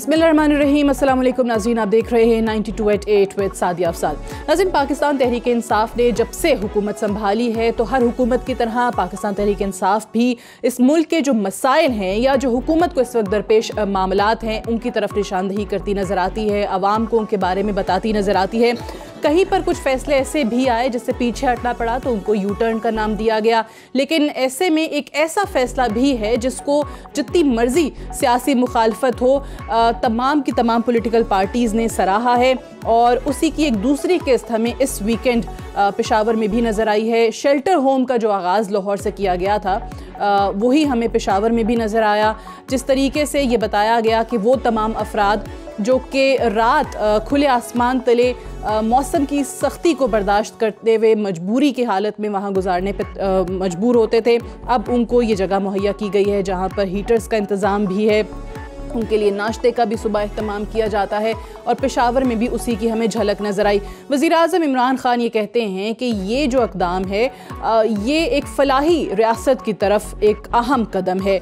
बिस्मिल्लाहिर्रहमानिर्रहीम। अस्सलाम वालेकुम नाज़रीन, आप देख रहे हैं 92@8 विद सादिया अफसाल। नाज़रीन, पाकिस्तान तहरीक इंसाफ ने जब से हुकूमत संभाली है तो हर हुकूमत की तरह पाकिस्तान तहरीक इंसाफ भी इस मुल्क के जो मसाइल हैं या जो हुकूमत को इस वक्त दरपेश मामलात हैं उनकी तरफ निशानदही करती नज़र आती है, आवाम को उनके बारे में बताती नज़र आती है। कहीं पर कुछ फैसले ऐसे भी आए जिससे पीछे हटना पड़ा तो उनको यू टर्न का नाम दिया गया, लेकिन ऐसे में एक ऐसा फैसला भी है जिसको जितनी मर्जी सियासी मुखालफत हो तमाम की तमाम पॉलिटिकल पार्टीज़ ने सराहा है। और उसी की एक दूसरी किस्त हमें इस वीकेंड पेशावर में भी नज़र आई है। शेल्टर होम का जो आगाज़ लाहौर से किया गया था वही हमें पेशावर में भी नज़र आया, जिस तरीके से ये बताया गया कि वो तमाम अफराद जो कि रात खुले आसमान तले मौसम की सख्ती को बर्दाश्त करते हुए मजबूरी की हालत में वहाँ गुजारने पर मजबूर होते थे, अब उनको ये जगह मुहैया की गई है जहाँ पर हीटर्स का इंतज़ाम भी है, उनके लिए नाश्ते का भी सुबह अहतमाम किया जाता है। और पेशावर में भी उसी की हमें झलक नज़र आई। वज़ीर-ए-आज़म इमरान ख़ान ये कहते हैं कि ये जो इक़दाम है ये एक फ़लाही रियासत की तरफ एक अहम कदम है।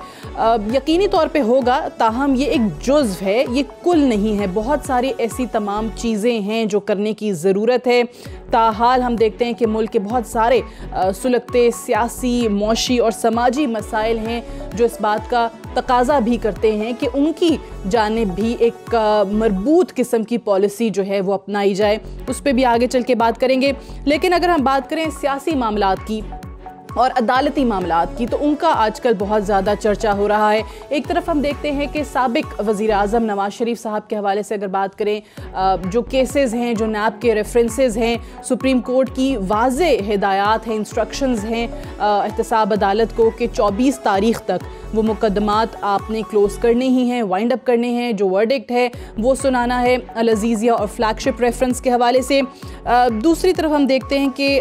यकीनी तौर पे होगा, ताहम ये एक जुज़्व है, ये कुल नहीं है। बहुत सारी ऐसी तमाम चीज़ें हैं जो करने की ज़रूरत है। ताहाल हम देखते हैं कि मुल्क के बहुत सारे सुलगते सियासी, मौशी और समाजी मसाइल हैं जो इस बात का तकाज़ा भी करते हैं कि उनकी जानिब भी एक मरबूत किस्म की पॉलिसी जो है वो अपनाई जाए। उस पर भी आगे चल के बात करेंगे। लेकिन अगर हम बात करें सियासी मामलात की और अदालती मामलात की तो उनका आजकल बहुत ज़्यादा चर्चा हो रहा है। एक तरफ हम देखते हैं कि साबिक वज़ीर-ए-आज़म नवाज़ शरीफ साहब के हवाले से अगर बात करें, जो केसेस हैं, जो नैब के रेफरेंसेस हैं, सुप्रीम कोर्ट की वाज़ेह हिदायत हैं, इंस्ट्रक्शंस हैं एहतसाब अदालत को कि 24 तारीख़ तक वो मुकदमात आपने क्लोज़ करने ही हैं, वाइंड अप करने हैं, जो वर्डिक्ट है वो सुनाना है। अल-अज़ीज़िया और फ्लैगशिप रेफरेंस के हवाले से दूसरी तरफ हम देखते हैं कि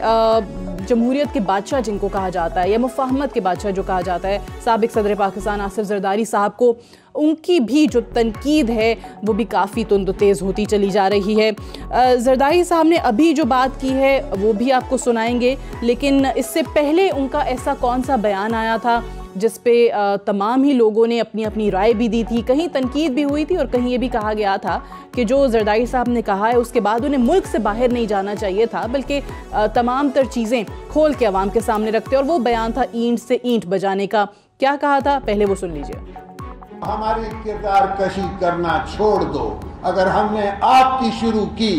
जमहूरियत के बादशाह जिनको कहा जाता है या मुफाहमत के बादशाह जो कहा जाता है, साबिक सदर पाकिस्तान आसिफ ज़रदारी साहब को, उनकी भी जो तनकीद है वो भी काफ़ी तुंद तेज़ होती चली जा रही है। ज़रदारी साहब ने अभी जो बात की है वो भी आपको सुनाएंगे, लेकिन इससे पहले उनका ऐसा कौन सा बयान आया था जिस पे तमाम ही लोगों ने अपनी अपनी राय भी दी थी, कहीं तनकीद भी हुई थी और कहीं ये भी कहा गया था कि जो ज़रदारी साहब ने कहा है उसके बाद उन्हें मुल्क से बाहर नहीं जाना चाहिए था, बल्कि तमाम तर चीज़ें खोल के अवाम के सामने रखते। और वो बयान था ईंट से ईंट बजाने का। क्या कहा था, पहले वो सुन लीजिए। हमारी किरदार कशी करना छोड़ दो। अगर हमने आपकी शुरू की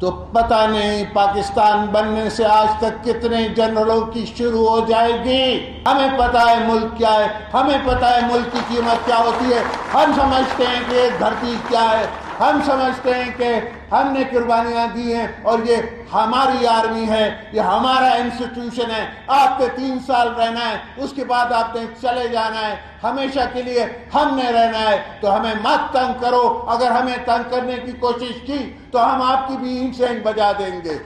तो पता नहीं पाकिस्तान बनने से आज तक कितने जनरलों की शुरू हो जाएगी। हमें पता है मुल्क क्या है, हमें पता है मुल्क की कीमत क्या होती है। हम समझते हैं कि ये धरती क्या है, हम समझते हैं कि हमने कुर्बानियाँ दी हैं और ये हमारी आर्मी है, ये हमारा इंस्टीट्यूशन है। आपके 3 साल रहना है, उसके बाद आपने चले जाना है, हमेशा के लिए हमने रहना है। तो हमें मत तंग करो। अगर हमें तंग करने की कोशिश की तो हम आपकी भी ईंट से ईंट बजा देंगे।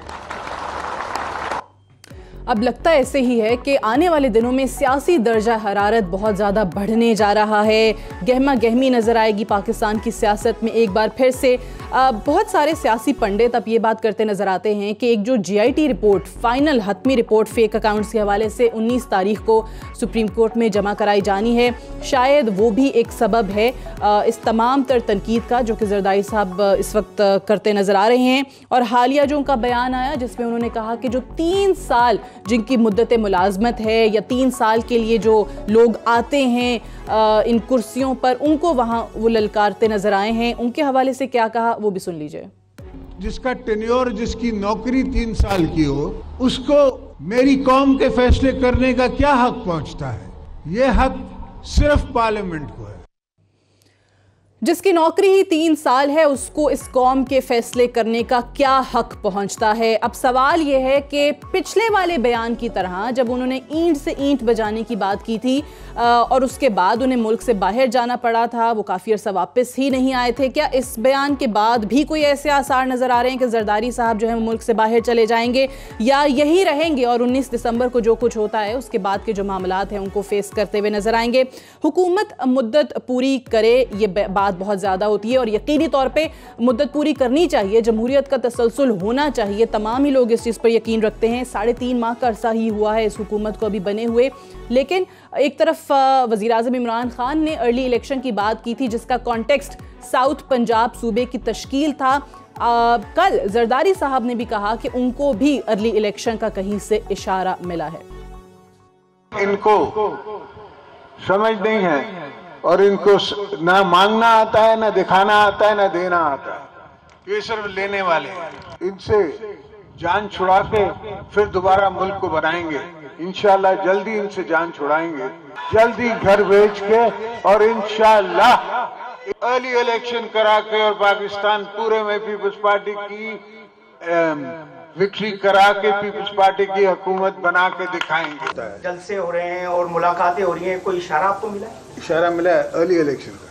अब लगता ऐसे ही है कि आने वाले दिनों में सियासी दर्जा हरारत बहुत ज़्यादा बढ़ने जा रहा है। गहमा गहमी नज़र आएगी पाकिस्तान की सियासत में एक बार फिर से। बहुत सारे सियासी पंडित अब ये बात करते नज़र आते हैं कि एक जो GIT रिपोर्ट, फाइनल हतमी रिपोर्ट फेक अकाउंट्स के हवाले से 19 तारीख को सुप्रीम कोर्ट में जमा कराई जानी है, शायद वो भी एक सबब है इस तमाम तर तनकीद का जो कि ज़रदारी साहब इस वक्त करते नज़र आ रहे हैं। और हालिया जो उनका बयान आया जिसमें उन्होंने कहा कि जो 3 साल जिनकी मुद्दत मुलाजमत है या 3 साल के लिए जो लोग आते हैं इन कुर्सियों पर, उनको वहाँ वो ललकारते नजर आए हैं, उनके हवाले से क्या कहा वो भी सुन लीजिए। जिसका टेन्योर, जिसकी नौकरी 3 साल की हो, उसको मेरी कौम के फैसले करने का क्या हक पहुंचता है? ये हक सिर्फ पार्लियामेंट को है। जिसकी नौकरी ही 3 साल है उसको इस कौम के फैसले करने का क्या हक पहुंचता है? अब सवाल ये है कि पिछले वाले बयान की तरह जब उन्होंने ईंट से ईंट बजाने की बात की थी और उसके बाद उन्हें मुल्क से बाहर जाना पड़ा था, वो काफ़ी अर्सा वापस ही नहीं आए थे, क्या इस बयान के बाद भी कोई ऐसे आसार नज़र आ रहे हैं कि ज़रदारी साहब जो है मुल्क से बाहर चले जाएंगे या यही रहेंगे और 19 दिसंबर को जो कुछ होता है उसके बाद के जो मामलात हैं उनको फेस करते हुए नजर आएंगे? हुकूमत मुद्दत पूरी करे ये बात बहुत ज़्यादा होती है और यकीनी तौर पे मुद्दत पूरी करनी चाहिए, जमहूरियत का तसलसल होना चाहिए, तमाम ही लोग इस चीज़ पर यकीन रखते हैं। 3.5 माह का अरसा ही हुआ है इस हुकूमत को अभी बने हुए, लेकिन एक तरफ वज़ीर-ए-आज़म इमरान खान ने अर्ली इलेक्शन की बात की थी जिसका कॉन्टेक्स्ट साउथ पंजाब सूबे की तश्कील था। कल जरदारी साहब ने भी कहा कि उनको भी अर्ली इलेक्शन का कहीं से इशारा मिला है। इनको समझ नहीं है और इनको ना मांगना आता है, ना दिखाना आता है, ना देना आता है। ये सिर्फ लेने वाले हैं। इनसे जान छुड़ा के फिर दोबारा मुल्क को बनाएंगे। इंशाल्लाह जल्दी इनसे जान छुड़ाएंगे, जल्दी घर बेच के, और इंशाल्लाह अर्ली इलेक्शन करा के और पाकिस्तान पूरे में पीपल्स पार्टी की विक्ट्री करा के पीपल्स पार्टी की हुकूमत बना के दिखाएंगे। जलसे हो रहे हैं और मुलाकातें हो रही हैं, कोई इशारा आपको मिला है? इशारा मिला है अर्ली इलेक्शन का।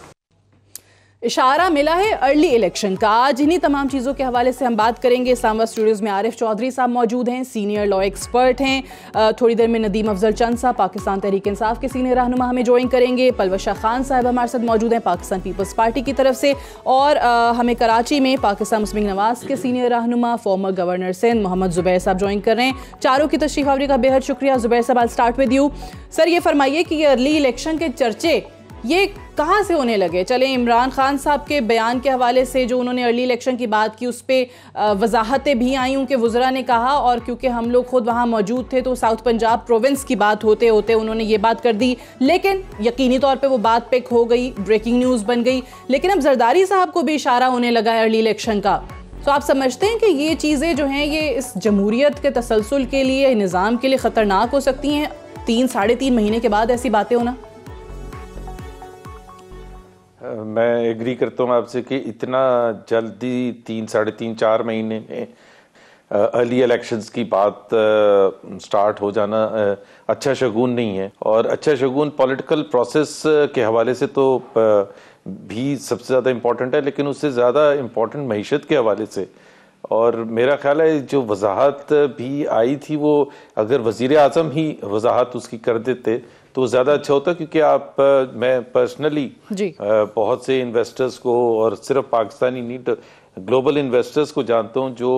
इशारा मिला है अर्ली इलेक्शन का। आज इन्हीं तमाम चीज़ों के हवाले से हम बात करेंगे। इस्लामाबाद स्टूडियोज़ में आरिफ चौधरी साहब मौजूद हैं, सीनियर लॉ एक्सपर्ट हैं। थोड़ी देर में नदीम अफजल चंद साहब पाकिस्तान तहरीक इंसाफ के सीनियर रहनुमा हमें ज्वाइन करेंगे। पलवशा खान साहब हमारे साथ मौजूद हैं पाकिस्तान पीपल्स पार्टी की तरफ से, और हमें कराची में पाकिस्तान मुस्लिम नवाज के सीनियर रहनुमा फॉर्मर गवर्नर सिंध मोहम्मद ज़ुबैर साहब ज्वाइन कर रहे हैं। चारों की तशरीफ आवरी का बेहद शुक्रिया। ज़ुबैर साहब, I start with you. Sir, ये फरमाइए कि ये अर्ली इलेक्शन के चर्चे ये कहाँ से होने लगे? चले इमरान खान साहब के बयान के हवाले से जो उन्होंने अर्ली इलेक्शन की बात की, उस पर वजाहतें भी आई, उनके वज़रा ने कहा, और क्योंकि हम लोग खुद वहाँ मौजूद थे तो साउथ पंजाब प्रोविंस की बात होते होते उन्होंने ये बात कर दी, लेकिन यकीनी तौर पे वो बात पिक हो गई, ब्रेकिंग न्यूज़ बन गई। लेकिन अब जरदारी साहब को भी इशारा होने लगा है अर्ली इलेक्शन का। तो आप समझते हैं कि ये चीज़ें जो हैं ये इस जमहूरियत के तसलसल के लिए, निज़ाम के लिए ख़तरनाक हो सकती हैं 3-3.5 महीने के बाद ऐसी बातें होना? मैं एग्री करता हूँ आपसे कि इतना जल्दी 3-3.5-4 महीने में अर्ली इलेक्शंस की बात स्टार्ट हो जाना अच्छा शगुन नहीं है। और अच्छा शगुन पॉलिटिकल प्रोसेस के हवाले से तो भी सबसे ज़्यादा इम्पोर्टेंट है, लेकिन उससे ज़्यादा इम्पोर्टेंट मईशत के हवाले से। और मेरा ख्याल है जो वजाहत भी आई थी, वो अगर वज़ीर आज़म ही वजाहत उसकी कर देते तो ज़्यादा अच्छा होता, क्योंकि मैं पर्सनली बहुत से इन्वेस्टर्स को, और सिर्फ पाकिस्तानी नहीं ग्लोबल इन्वेस्टर्स को जानता हूँ जो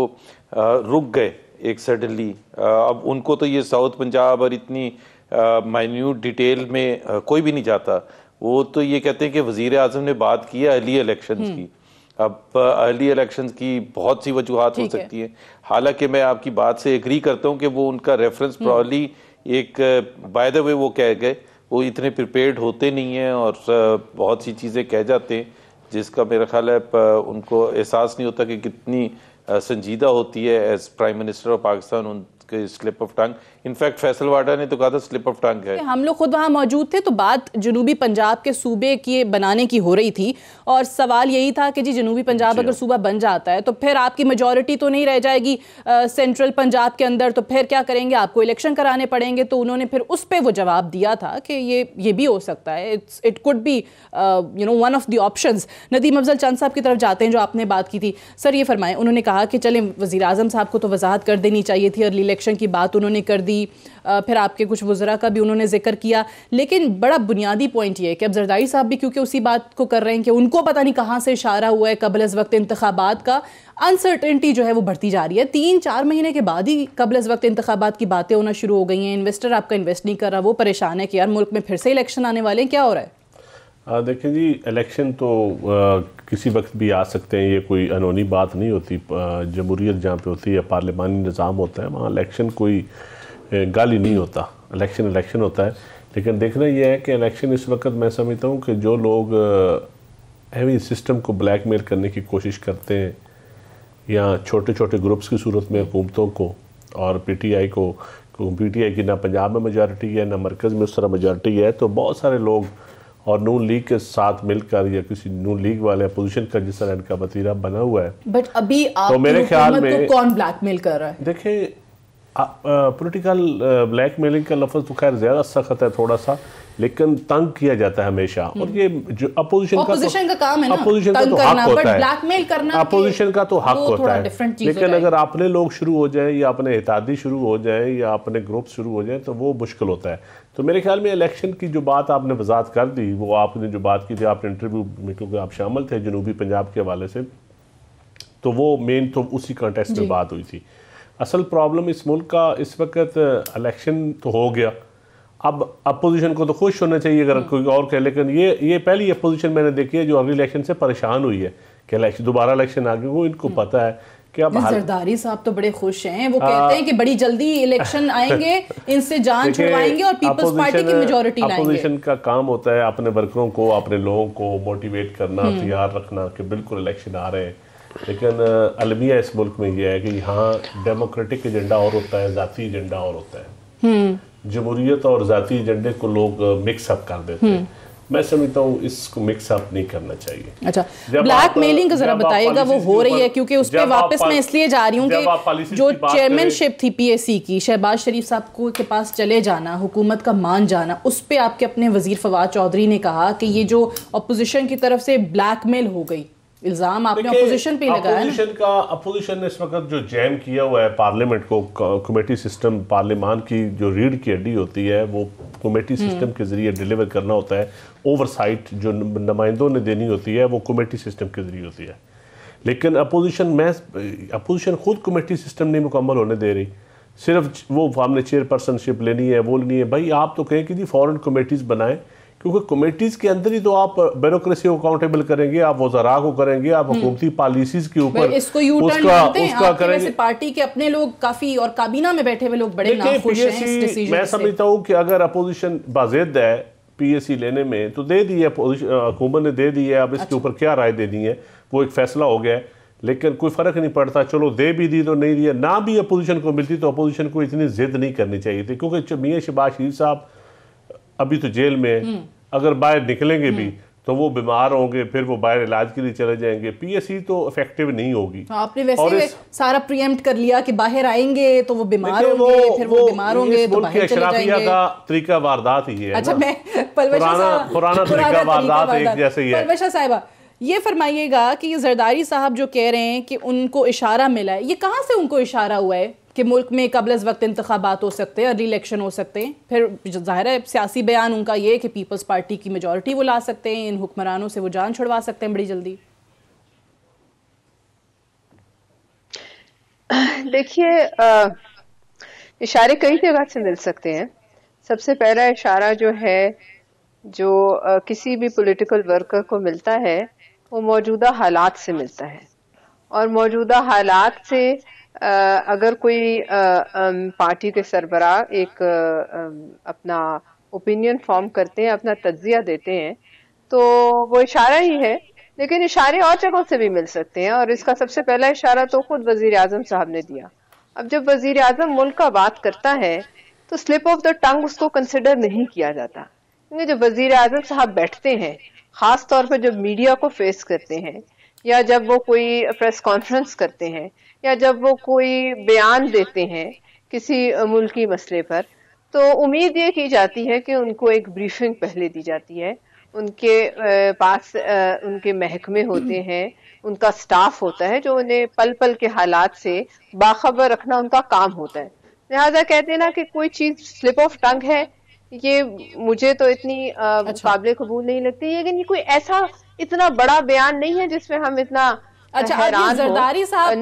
रुक गए एक सडनली। अब उनको तो ये साउथ पंजाब और इतनी माइन्यूट डिटेल में कोई भी नहीं जाता। वो तो ये कहते हैं कि वज़ीर आज़म ने बात की है अर्ली इलेक्शंस की। अब अर्ली इलेक्शंस की बहुत सी वजूहात हो सकती हैं। हालांकि मैं आपकी बात से एग्री करता हूँ कि वो उनका रेफरेंस प्रॉब्ली एक बाय द वे वो कह गए, वो इतने प्रिपेयर्ड होते नहीं हैं और बहुत सी चीज़ें कह जाते हैं जिसका मेरा ख्याल है उनको एहसास नहीं होता कि कितनी संजीदा होती है as prime minister of Pakistan उनके slip of tongue. In fact Faisal Vawda ने तो कहा था स्लिप ऑफ टंग है। हम लोग खुद वहाँ मौजूद थे तो बात जनूबी पंजाब के सूबे की बनाने की हो रही थी, और सवाल यही था कि जी जनूबी पंजाब अगर सूबा बन जाता है तो फिर आपकी मेजॉरिटी तो नहीं रह जाएगी सेंट्रल पंजाब के अंदर, तो फिर क्या करेंगे, आपको इलेक्शन कराने पड़ेंगे। तो उन्होंने फिर उस पर वो जवाब दिया था कि ये भी हो सकता है, it could be one of the options. Nadeem Afzal Chan साहब की तरफ जाते हैं जो आपने बात की थी। सर ये फरमाएं, उन्होंने कहा कि चले वज़ीर आज़म साहब को तो वजाहत कर देनी चाहिए थी, अर्ली इलेक्शन की बात उन्होंने कर दी, फिर आपके कुछ वज़रा का भी उन्होंने जिक्र किया, लेकिन बड़ा बुनियादी पॉइंट ये है कि अब जरदारी साहब भी क्योंकि उसी बात को कर रहे हैं कि उनको पता नहीं कहाँ से इशारा हुआ है कबल इस वक्त इंतखाबात का, अनसर्टेनिटी जो है वो बढ़ती जा रही है। 3-4 महीने के बाद ही कबल इस वक्त इंतखाबात की बातें होना शुरू हो गई हैं। इन्वेस्टर आपका इन्वेस्ट नहीं कर रहा, वो परेशान है कि यार मुल्क में फिर से इलेक्शन आने वाले हैं, क्या हो रहा है? देखिए जी, इलेक्शन तो किसी वक्त भी आ सकते हैं, ये कोई अनोनी बात नहीं होती। जमहूरियत जहाँ पे होती है, पार्लिमानी निज़ाम होता है, वहाँ इलेक्शन कोई गल ही नहीं होता। इलेक्शन होता है। लेकिन देखना यह है कि इलेक्शन इस वक्त मैं समझता हूँ कि जो लोग हैवी सिस्टम को ब्लैकमेल करने की कोशिश करते हैं, या छोटे छोटे ग्रुप्स की सूरत में हुकूमतों को और पीटीआई की ना पंजाब में मेजॉरिटी है ना मरकज़ में उस तरह मेजॉरिटी है, तो बहुत सारे लोग और नून लीग के साथ मिलकर या किसी नून लीग वाले अपोजिशन का जिस तरह इनका वतीरा बना हुआ है, बट अभी तो मेरे ख्याल में कौन ब्लैकमेल कर रहा है? देखिए, पॉलिटिकल ब्लैकमेलिंग का लफ्ज़ तो खैर ज़्यादा सख्त है थोड़ा सा, लेकिन तंग किया जाता है हमेशा। और ये जो अपोजिशन का काम है ना, अपोजिशन का तो हक होता है, ब्लैकमेल करना अपोजिशन का तो हक होता है। लेकिन अगर अपने लोग शुरू हो जाए या अपने इत्तेहादी शुरू हो जाए या अपने ग्रुप शुरू हो जाए तो वो मुश्किल होता है। तो मेरे ख्याल में इलेक्शन की जो बात आपने वजाहत कर दी, वो आपने जो बात की थी, आपने इंटरव्यू में क्योंकि आप शामिल थे जनूबी पंजाब के हवाले से, तो वो मेन तो उसी कॉन्टेक्स्ट में बात हुई थी। असल प्रॉब्लम इस मुल्क का इस वक्त इलेक्शन तो हो गया, अब अपोजिशन को तो खुश होना चाहिए अगर कोई और कहे, लेकिन ये पहली अपोजिशन मैंने देखी है जो अर्ली इलेक्शन से परेशान हुई है कि इलेक्शन दोबारा इलेक्शन आ गए। वो इनको पता है कि अब जरदारी साहब तो बड़े खुश हैं, वो कहते हैं कि बड़ी जल्दी इलेक्शन आएंगे, इनसे जान छुड़वाएंगे और पीपल्स पार्टी की मेजॉरिटी लाएंगे। अपोजिशन का काम होता है अपने वर्करों को, अपने लोगों को मोटिवेट करना, तैयार रखना कि बिल्कुल इलेक्शन आ रहे हैं। लेकिन अलमिया इस मुल्क में यह है कि यहाँ डेमोक्रेटिक एजेंडा और होता है, ज़ाती एजेंडा और होता है। जमहूरियत और ज़ाती एजेंडे को लोग मिक्सअप कर देते हैं। मैं समझता हूँ इसको मिक्सअप नहीं करना चाहिए। अच्छा, ब्लैक मेलिंग का जरा बताइएगा, वो हो रही है क्योंकि उस पर वापस मैं इसलिए जा रही हूँ कि जो चेयरमैनशिप थी पीएसी की, शहबाज शरीफ साहब को के पास चले जाना, हुकूमत का मान जाना, उस पे आपके अपने वजीर फवाद चौधरी ने कहा कि ये जो अपोजिशन की तरफ से ब्लैकमेल हो गई, इल्जाम आपने अपोजिशन पे लगाया है। अपोजिशन ने इस वक्त जो जैम किया हुआ है पार्लियामेंट को, कमेटी सिस्टम, पार्लियामान की जो रीढ़ की हड्डी होती है वो कमेटी सिस्टम के जरिए डिलीवर करना होता है। ओवरसाइट जो नुमाइंदों ने देनी होती है वो कमेटी सिस्टम के जरिए होती है। लेकिन अपोजिशन खुद कमेटी सिस्टम नहीं मुकम्मल होने दे रही, सिर्फ वो हमने चेयरपर्सनशिप लेनी है, वो लेनी है। भाई आप तो कहें कि जी फॉरेन कमेटीज़ बनाएं, क्योंकि कमेटीज के अंदर ही तो आप ब्यूरोक्रेसी को अकाउंटेबल करेंगे, आप वज़रा को करेंगे, आप हुकूमती पॉलिसीज के ऊपर इसको उसका करेंगे। पार्टी के अपने लोग काफी और काबीना में बैठे हुए लोग बड़े नाखुश हैं इस डिसीजन से। मैं समझता हूँ कि अगर अपोजिशन बाज़ेद है पीएसी लेने में तो दे दी है, हुकूमत ने दे दी है, अब इसके ऊपर क्या राय देनी है वो एक फैसला हो गया है। लेकिन कोई फ़र्क नहीं पड़ता, चलो दे भी दी तो नहीं दिया, ना भी अपोजिशन को मिलती तो अपोजिशन को इतनी जिद नहीं करनी चाहिए थी, क्योंकि मियां शहबाज शरीफ साहब अभी तो जेल में, अगर बाहर निकलेंगे भी तो वो बीमार होंगे, फिर वो बाहर इलाज के लिए चले जाएंगे, पीएससी तो इफेक्टिव नहीं होगी। आपने वैसे सारा प्रिएम्प्ट कर लिया कि बाहर आएंगे तो वो बीमार होंगे, फिर वो बीमार होंगे तो बाहर चले जाएंगे। का तरीका वारदात ही है। अच्छा, मैं पुराना तरीका वारदात एक जैसे ही है। परवेशा साहिबा, ये फरमाइएगा कि ये जरदारी साहब जो कह रहे हैं कि उनको इशारा मिला है, ये कहाँ से उनको इशारा हुआ है कि मुल्क में कबल वक्त इंतखाबात हो सकते हैं, अर्ली इलेक्शन हो सकते हैं? फिर ज़ाहिर है सियासी बयान उनका ये कि पीपल्स पार्टी की मेजॉरिटी वो ला सकते हैं, इन हुक्मरानों से वो जान छुड़वा सकते हैं बड़ी जल्दी। देखिए, इशारे कई जगह से मिल सकते हैं। सबसे पहला इशारा जो है, जो किसी भी पॉलिटिकल वर्कर को मिलता है, वो मौजूदा हालात से मिलता है। और मौजूदा हालात से अगर कोई पार्टी के सरबराह एक अपना ओपिनियन फॉर्म करते हैं, अपना तज्जिया देते हैं, तो वो इशारा ही है। लेकिन इशारे और जगहों से भी मिल सकते हैं, और इसका सबसे पहला इशारा तो खुद वजीर आजम साहब ने दिया। अब जब वजीर आजम मुल्क का बात करता है तो स्लिप ऑफ द टंग उसको कंसिडर नहीं किया जाता, क्योंकि जब वजीर आजम साहब बैठते हैं, खास तौर पर जब मीडिया को फेस करते हैं, या जब वो कोई प्रेस कॉन्फ्रेंस करते हैं, या जब वो कोई बयान देते हैं किसी मुल्की मसले पर, तो उम्मीद ये की जाती है कि उनको एक ब्रीफिंग पहले दी जाती है। उनके पास उनके महकमे होते हैं, उनका स्टाफ होता है जो उन्हें पल पल के हालात से बाखबर रखना उनका काम होता है। लिहाजा कहते हैं ना कि कोई चीज स्लिप ऑफ टंग है, ये मुझे तो इतनी काबिल कबूल नहीं लगती, लेकिन ये कोई ऐसा इतना बड़ा बयान नहीं है जिसमें हम इतना जरदारी साहब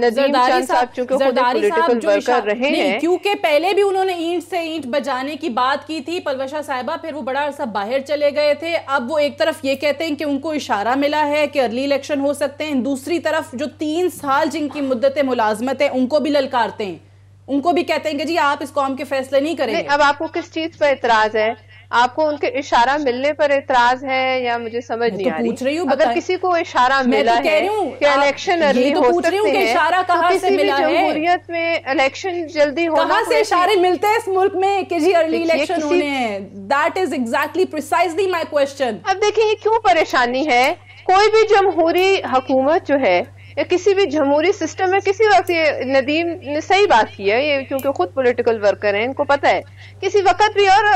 रहे हैं, क्योंकि पहले भी उन्होंने ईंट से ईंट बजाने की बात की थी परवेशा साहिबा, फिर वो बड़ा अरसा बाहर चले गए थे। अब वो एक तरफ ये कहते हैं कि उनको इशारा मिला है कि अर्ली इलेक्शन हो सकते हैं, दूसरी तरफ जो 3 साल जिनकी मुद्दत मुलाजमत है उनको भी ललकारते हैं, उनको भी कहते हैं कि जी आप इस कौम के फैसले नहीं करेंगे। अब आपको किस चीज पर एतराज है? आपको उनके इशारा मिलने पर एतराज है या मुझे समझ नहीं आ रही? अगर किसी को इशारा मिला है कि इलेक्शन अर्ली हो सकते हैं, इशारा कहाँ से मिला है? जमहूरियत में इलेक्शन जल्दी होना, कहाँ से इशारे मिलते हैं इस मुल्क में कि जी अर्ली इलेक्शन होने हैं? That is exactly precisely my question. अब देखिए ये क्यों परेशानी है, कोई भी जमहूरी हुकूमत जो है या किसी भी जमहूरी सिस्टम में, किसी वक्त ये नदीम ने सही बात की है, ये क्योंकि खुद पॉलिटिकल वर्कर हैं, इनको पता है किसी वक्त भी और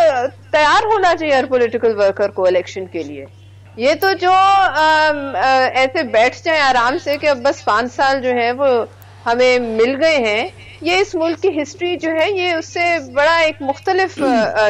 तैयार होना चाहिए हर पॉलिटिकल वर्कर को इलेक्शन के लिए। ये तो जो ऐसे बैठ जाए आराम से कि अब बस 5 साल जो है वो हमें मिल गए हैं, ये इस मुल्क की हिस्ट्री जो है ये उससे बड़ा एक मुख्तलिफ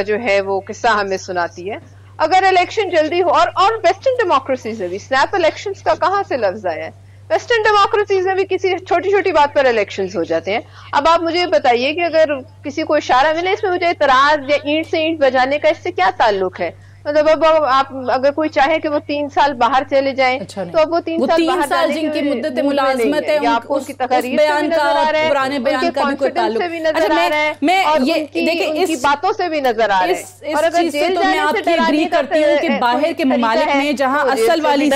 जो है वो किस्सा हमें सुनाती है। अगर इलेक्शन जल्दी हो, और वेस्टर्न डेमोक्रेसीज में भी स्नैप इलेक्शंस का कहाँ से लफ्ज आया है? वेस्टर्न डेमोक्रेसीज में भी किसी छोटी छोटी बात पर इलेक्शंस हो जाते हैं। अब आप मुझे बताइए कि अगर किसी को इशारा मिले, इसमें मुझे इतराज या ईंट से ईंट बजाने का इससे क्या ताल्लुक है? मतलब अब आप अगर कोई चाहे कि वो 3 साल बाहर चले जाएं, अच्छा तो अब वो 3 साल बाहर जाने जिनकी मुद्दत मुलाजमत है, या आपको उनकी तकरीर बयान से भी का नजर आ रहा है, पुराने बयान का भी कोई ताल्लुक से भी नजर आ रहा है, मैं और ये देखिए उनकी बातों से भी नजर आ रहा है। और अगर जेल तो मैं आपकी एग्री करती हूँ कि बाहर के ममालिक में जहाँ असल वाली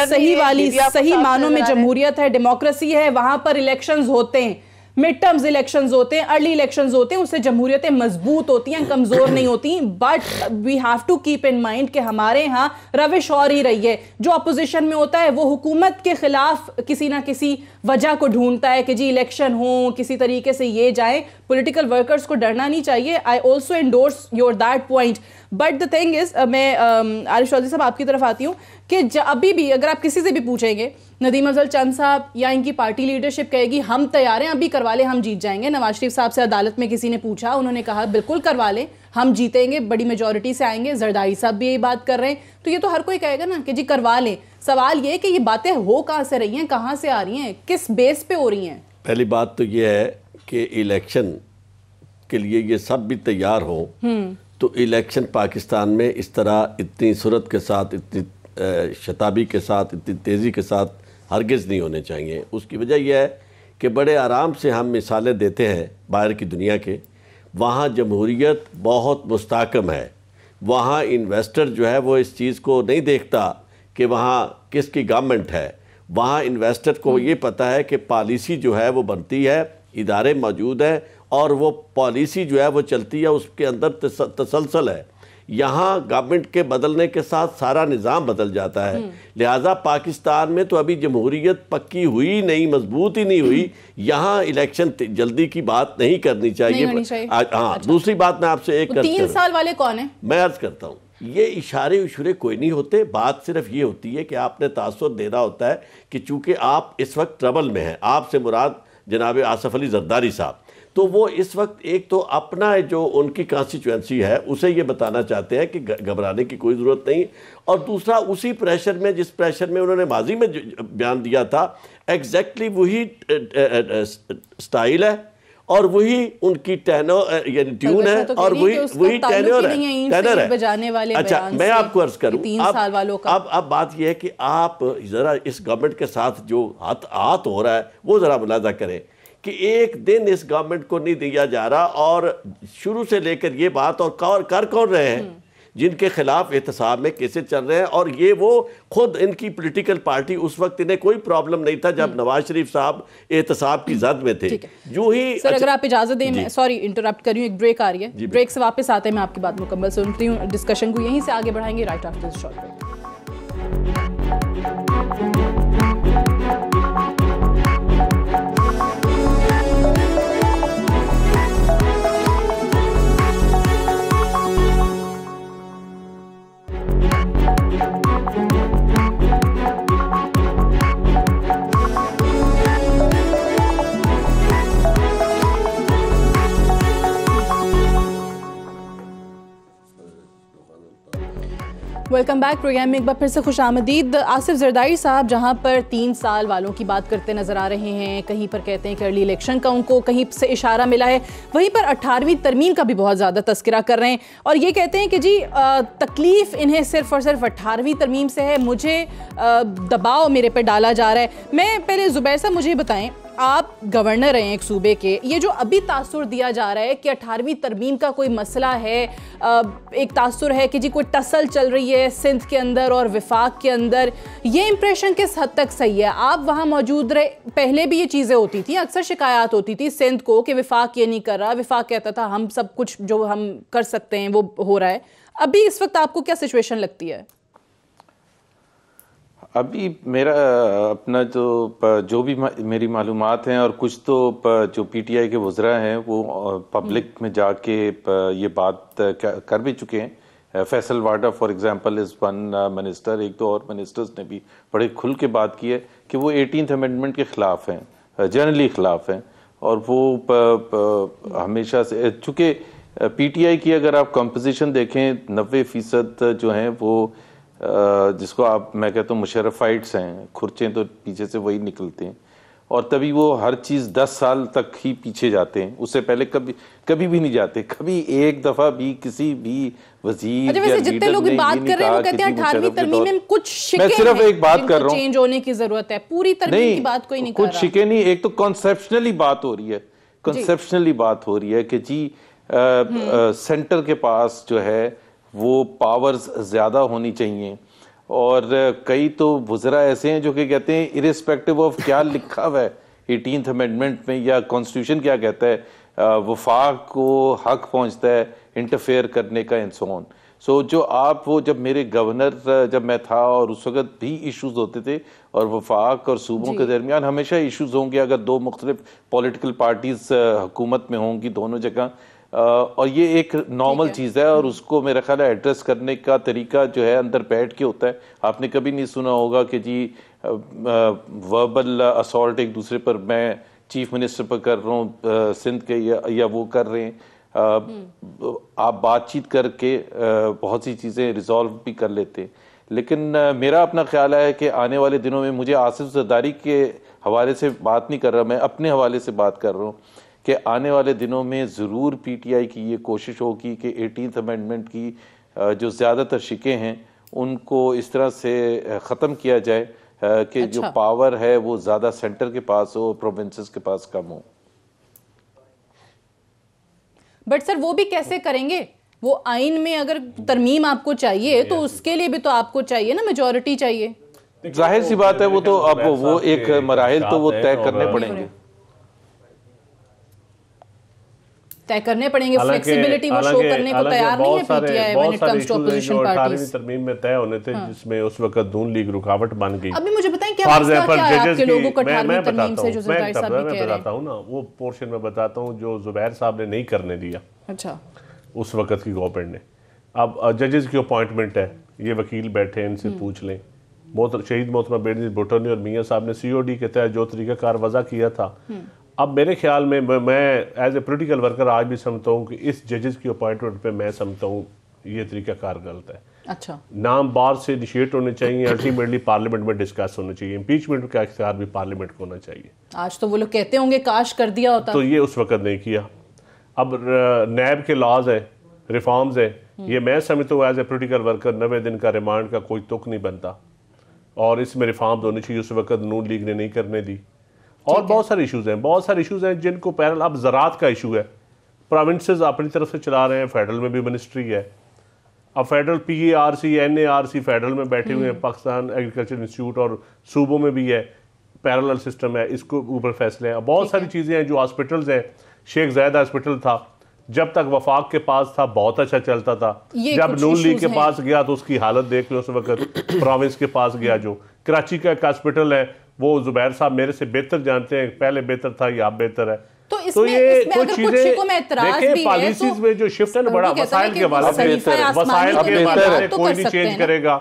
सही मानों में जमहूरियत है, डेमोक्रेसी है, वहां पर इलेक्शंस होते हैं, मिड टर्म्स इलेक्शंस होते हैं, अर्ली इलेक्शंस होते हैं, उससे जमहूरियतें मजबूत होती हैं, कमजोर नहीं होती। But we have to keep in mind कि हमारे यहाँ रविश और ही रही है। जो अपोजिशन में होता है वो हुकूमत के खिलाफ किसी ना किसी वजह को ढूंढता है कि जी इलेक्शन हो, किसी तरीके से ये जाए। पॉलिटिकल वर्कर्स को डरना नहीं चाहिए। I also endorse your that point. But the thing is, मैं आरिफ चौधरी साहब आपकी तरफ आती हूँ कि अभी भी अगर आप किसी से भी पूछेंगे, नदीम अफजल चंद साहब या इनकी पार्टी लीडरशिप कहेगी हम तैयार हैं, अभी करवा लें, हम जीत जाएंगे। नवाज शरीफ साहब से अदालत में किसी ने पूछा, उन्होंने कहा बिल्कुल करवा लें, हम जीतेंगे, बड़ी मेजॉरिटी से आएंगे। जरदारी साहब भी यही बात कर रहे हैं। तो ये तो हर कोई कहेगा ना कि जी करवा लें। सवाल ये कि ये बातें हो कहाँ से रही हैं, कहाँ से आ रही हैं, किस बेस पे हो रही हैं? पहली बात तो ये है कि इलेक्शन के लिए ये सब भी तैयार हो, तो इलेक्शन पाकिस्तान में इस तरह इतनी सूरत के साथ, इतनी शताबी के साथ, इतनी तेज़ी के साथ हरगिज़ नहीं होने चाहिए। उसकी वजह यह है कि बड़े आराम से हम मिसालें देते हैं बाहर की दुनिया के, वहाँ जमहूरियत बहुत मुस्तहकम है। वहाँ इन्वेस्टर जो है वो इस चीज़ को नहीं देखता कि वहाँ किसकी गवर्नमेंट है। वहाँ इन्वेस्टर को ये पता है कि पॉलिसी जो है वो बनती है, इदारे मौजूद हैं और वो पॉलिसी जो है वो चलती है, उसके अंदर तसलसल है। यहाँ गवर्नमेंट के बदलने के साथ सारा निज़ाम बदल जाता है। लिहाजा पाकिस्तान में तो अभी जमहूरियत पक्की हुई नहीं, मजबूत ही नहीं हुई। यहाँ इलेक्शन जल्दी की बात नहीं करनी चाहिए। हाँ, अच्छा। दूसरी बात मैं आपसे एक 3 साल वाले कौन है? मैं अर्ज करता हूँ, ये इशारे उशारे कोई नहीं होते। बात सिर्फ ये होती है कि आपने तासुर देना होता है कि चूंकि आप इस वक्त ट्रबल में हैं। आपसे मुराद जनाब आसफ अली जरदारी साहब, तो वो इस वक्त एक तो अपना जो उनकी कॉन्स्टिट्यूएंसी है उसे ये बताना चाहते हैं कि घबराने की कोई ज़रूरत नहीं, और दूसरा उसी प्रेशर में, जिस प्रेशर में उन्होंने माजी में बयान दिया था, एग्जैक्टली वही स्टाइल है और वही उनकी यानी ट्यून है और वही टेनर है बजाने वाले। अच्छा, मैं आपको अर्ज करूं, अब बात यह है कि आप ज़रा इस गवर्नमेंट के साथ जो हाथ हो रहा है वो ज़रा मुलाजा करें कि एक दिन इस गवर्नमेंट को नहीं दिया जा रहा, और शुरू से लेकर ये बात और कर कौन रहे हैं जिनके खिलाफ एहतसाब में केसेस चल रहे हैं। और ये वो खुद इनकी पॉलिटिकल पार्टी, उस वक्त इन्हें कोई प्रॉब्लम नहीं था जब नवाज शरीफ साहब एहतसाब की जद में थे। जो ही सर, अगर आप इजाजत दें, मैं सॉरी इंटरप्ट कर रही हूँ, एक ब्रेक आ रही है, ब्रेक से वापस आते हैं, मैं आपकी बात मुकम्मल सुनती हूँ, डिस्कशन को यहीं से आगे बढ़ाएंगे right after this short break. Welcome back. Programme में एक बार फिर से खुश आमदीद। आसिफ जरदारी साहब जहां पर 3 साल वालों की बात करते नजर आ रहे हैं, कहीं पर कहते हैं कि अर्ली इलेक्शन का उनको कहीं से इशारा मिला है, वहीं पर 18वीं तरमीम का भी बहुत ज़्यादा तस्करा कर रहे हैं और ये कहते हैं कि जी तकलीफ़ इन्हें सिर्फ और सिर्फ 18वीं तरमीम से है, मुझे दबाव मेरे पर डाला जा रहा है। मैं पहले ज़ुबैर साहब मुझे बताएं, आप गवर्नर हैं एक सूबे के, ये जो अभी तासुर दिया जा रहा है कि 18वीं तरमीम का कोई मसला है, एक तासुर है कि जी कोई टसल चल रही है सिंध के अंदर और विफाक के अंदर, ये इंप्रेशन किस हद तक सही है? आप वहाँ मौजूद रहे, पहले भी ये चीज़ें होती थी, अक्सर शिकायत होती थी सिंध को कि विफाक ये नहीं कर रहा, विफाक कहता था हम सब कुछ जो हम कर सकते हैं वो हो रहा है। अभी इस वक्त आपको क्या सिचुएशन लगती है? अभी मेरा अपना जो भी मेरी मालूमात हैं और कुछ तो जो पीटीआई के वज़रा हैं वो पब्लिक में जाके ये बात कर भी चुके हैं। Faisal Vawda for example is one minister, एक दो और मिनिस्टर्स ने भी बड़े खुल के बात की है कि वो 18th अमेंडमेंट के ख़िलाफ़ हैं, जनरली ख़िलाफ़ हैं, और वो हमेशा से, चूँकि पीटीआई की अगर आप कंपोजिशन देखें 90% जो हैं वो जिसको आप मैं कहता हूँ मुशर्रफाइट्स हैं, खुर्चें तो पीछे से वही निकलते हैं और तभी वो हर चीज़ 10 साल तक ही पीछे जाते हैं, उससे पहले कभी भी नहीं जाते। कभी एक दफा भी किसी भी वजीर या जितने लोग बात कर रहे हैं वो कहते हैं 18वीं तरमीम में कुछ शिके मैं सिर्फ एक बात कर रहा हूँ, चेंज होने की जरूरत है, पूरी तरमीम की बात कोई नहीं कर रहा। कुछ शिके नहीं, एक तो कॉन्सेप्शनली बात हो रही है, कॉन्सेप्शनली बात हो रही है कि जी सेंटर के पास जो है वो पावर्स ज्यादा होनी चाहिए और कई तो वज़रा ऐसे हैं जो कि कहते हैं इरिस्पेक्टिव ऑफ क्या लिखा हुआ है 18th अमेंडमेंट में या कॉन्स्टिट्यूशन क्या कहता है, वफाक को हक पहुंचता है इंटरफेयर करने का एंड सो ऑन। सो जो आप वो जब मेरे गवर्नर जब मैं था और उस वक्त भी इश्यूज होते थे और वफाक और सूबों के दरमियान हमेशा इश्यूज होंगे अगर दो मुख्तलिफ पॉलिटिकल पार्टीज हुकूमत में होंगी दोनों जगह, और ये एक नॉर्मल चीज़ है और उसको मेरा ख्याल है एड्रेस करने का तरीका जो है अंदर बैठ के होता है। आपने कभी नहीं सुना होगा कि जी वर्बल असॉल्ट एक दूसरे पर मैं चीफ मिनिस्टर पर कर रहा हूँ सिंध के या वो कर रहे हैं, आप बातचीत करके बहुत सी चीज़ें रिजॉल्व भी कर लेते हैं। लेकिन मेरा अपना ख्याल है कि आने वाले दिनों में, मुझे आसिफ जरदारी के हवाले से बात नहीं कर रहा, मैं अपने हवाले से बात कर रहा हूँ कि आने वाले दिनों में ज़रूर पीटीआई की ये कोशिश होगी कि 18th अमेंडमेंट की जो ज़्यादातर शिकें हैं उनको इस तरह से ख़त्म किया जाए कि जो पावर है वो ज़्यादा सेंटर के पास हो, प्रोविंसेस के पास कम हो। बट सर वो भी कैसे करेंगे? वो आइन में अगर तरमीम आपको चाहिए तो उसके लिए भी तो आपको चाहिए ना, मेजॉरिटी चाहिए। जाहिर सी बात है वो तो अब वो एक मराहिल तो वो तय करने पड़ेंगे, तय करने पड़ेंगे। फ्लेक्सिबिलिटी वो शो करने को तैयार नहीं है PTI when it comes to opposition parties. 18वीं तरमीम में तय होने थे जिसमें उस वक्त नून लीग रुकावट बन गई। अभी मुझे बताएं क्या मसला क्या है आपके लोगों को 18वीं तरमीम से जो ज़रदारी साहब भी कह रहे हैं? मैं बताता हूं ना, वो पोर्शन में बताता हूं जो जुबैर साहब ने नहीं करने दिया अच्छा उस वक्त की गवर्नमेंट ने। अब जजेस की अपॉइंटमेंट है, ये वकील बैठे हैं, इनसे पूछ लें। शहीद मोहतरमा बेनज़ीर भुट्टो ने और मियाँ साहब ने COD के तहत जो तरीक़ाकार वज़ा किया था, अब मेरे ख्याल में मैं एज ए पोलिटिकल वर्कर आज भी समझता हूँ कि इस जजेस की अपॉइंटमेंट पे मैं समझता हूँ ये तरीक़ाकार गलत है। अच्छा, नाम बार से इनिशिएट होने चाहिए, अल्टीमेटली पार्लियामेंट में डिस्कस होने चाहिए, इम्पीचमेंट का इख्तियार भी पार्लियामेंट को होना चाहिए। आज तो वो लोग कहते होंगे काश कर दिया होता, तो ये उस वक्त नहीं किया। अब नैब के लॉज है, रिफॉर्म्स है, ये मैं समझता हूँ एज ए पोलिटिकल वर्कर 90 दिन का रिमांड का कोई तुक नहीं बनता और इसमें रिफॉर्म्स होनी चाहिए, उस वक्त नून लीग ने नहीं करने दी। और बहुत सारे इश्यूज हैं जिनको पैरल, अब ज़राअत का इशू है, प्रोविंसेस अपनी तरफ से चला रहे हैं, फेडरल में भी मिनिस्ट्री है, अब फेडरल PARC NARC फेडरल में बैठे हुए हैं, पाकिस्तान एग्रीकल्चर इंस्टीट्यूट और सूबों में भी है, पैरेलल सिस्टम है, इसको ऊपर फैसले हैं। बहुत सारी चीज़ें हैं जो हॉस्पिटल्स हैं, शेख ज़ायद हॉस्पिटल था, जब तक वफाक के पास था बहुत अच्छा चलता था, जब नून लीग के पास गया तो उसकी हालत देख लो उस वक्त। प्रोविंस के पास गया जो कराची का एक हॉस्पिटल है, वो जुबैर साहब मेरे से बेहतर जानते हैं, पहले बेहतर था या अब बेहतर है। तो ये कुछ चीजें देखें, पॉलिसीज में जो शिफ्ट है ना, बड़ा वसाइल के हवाले से, वसाइल के हवाले से कोई नहीं चेंज करेगा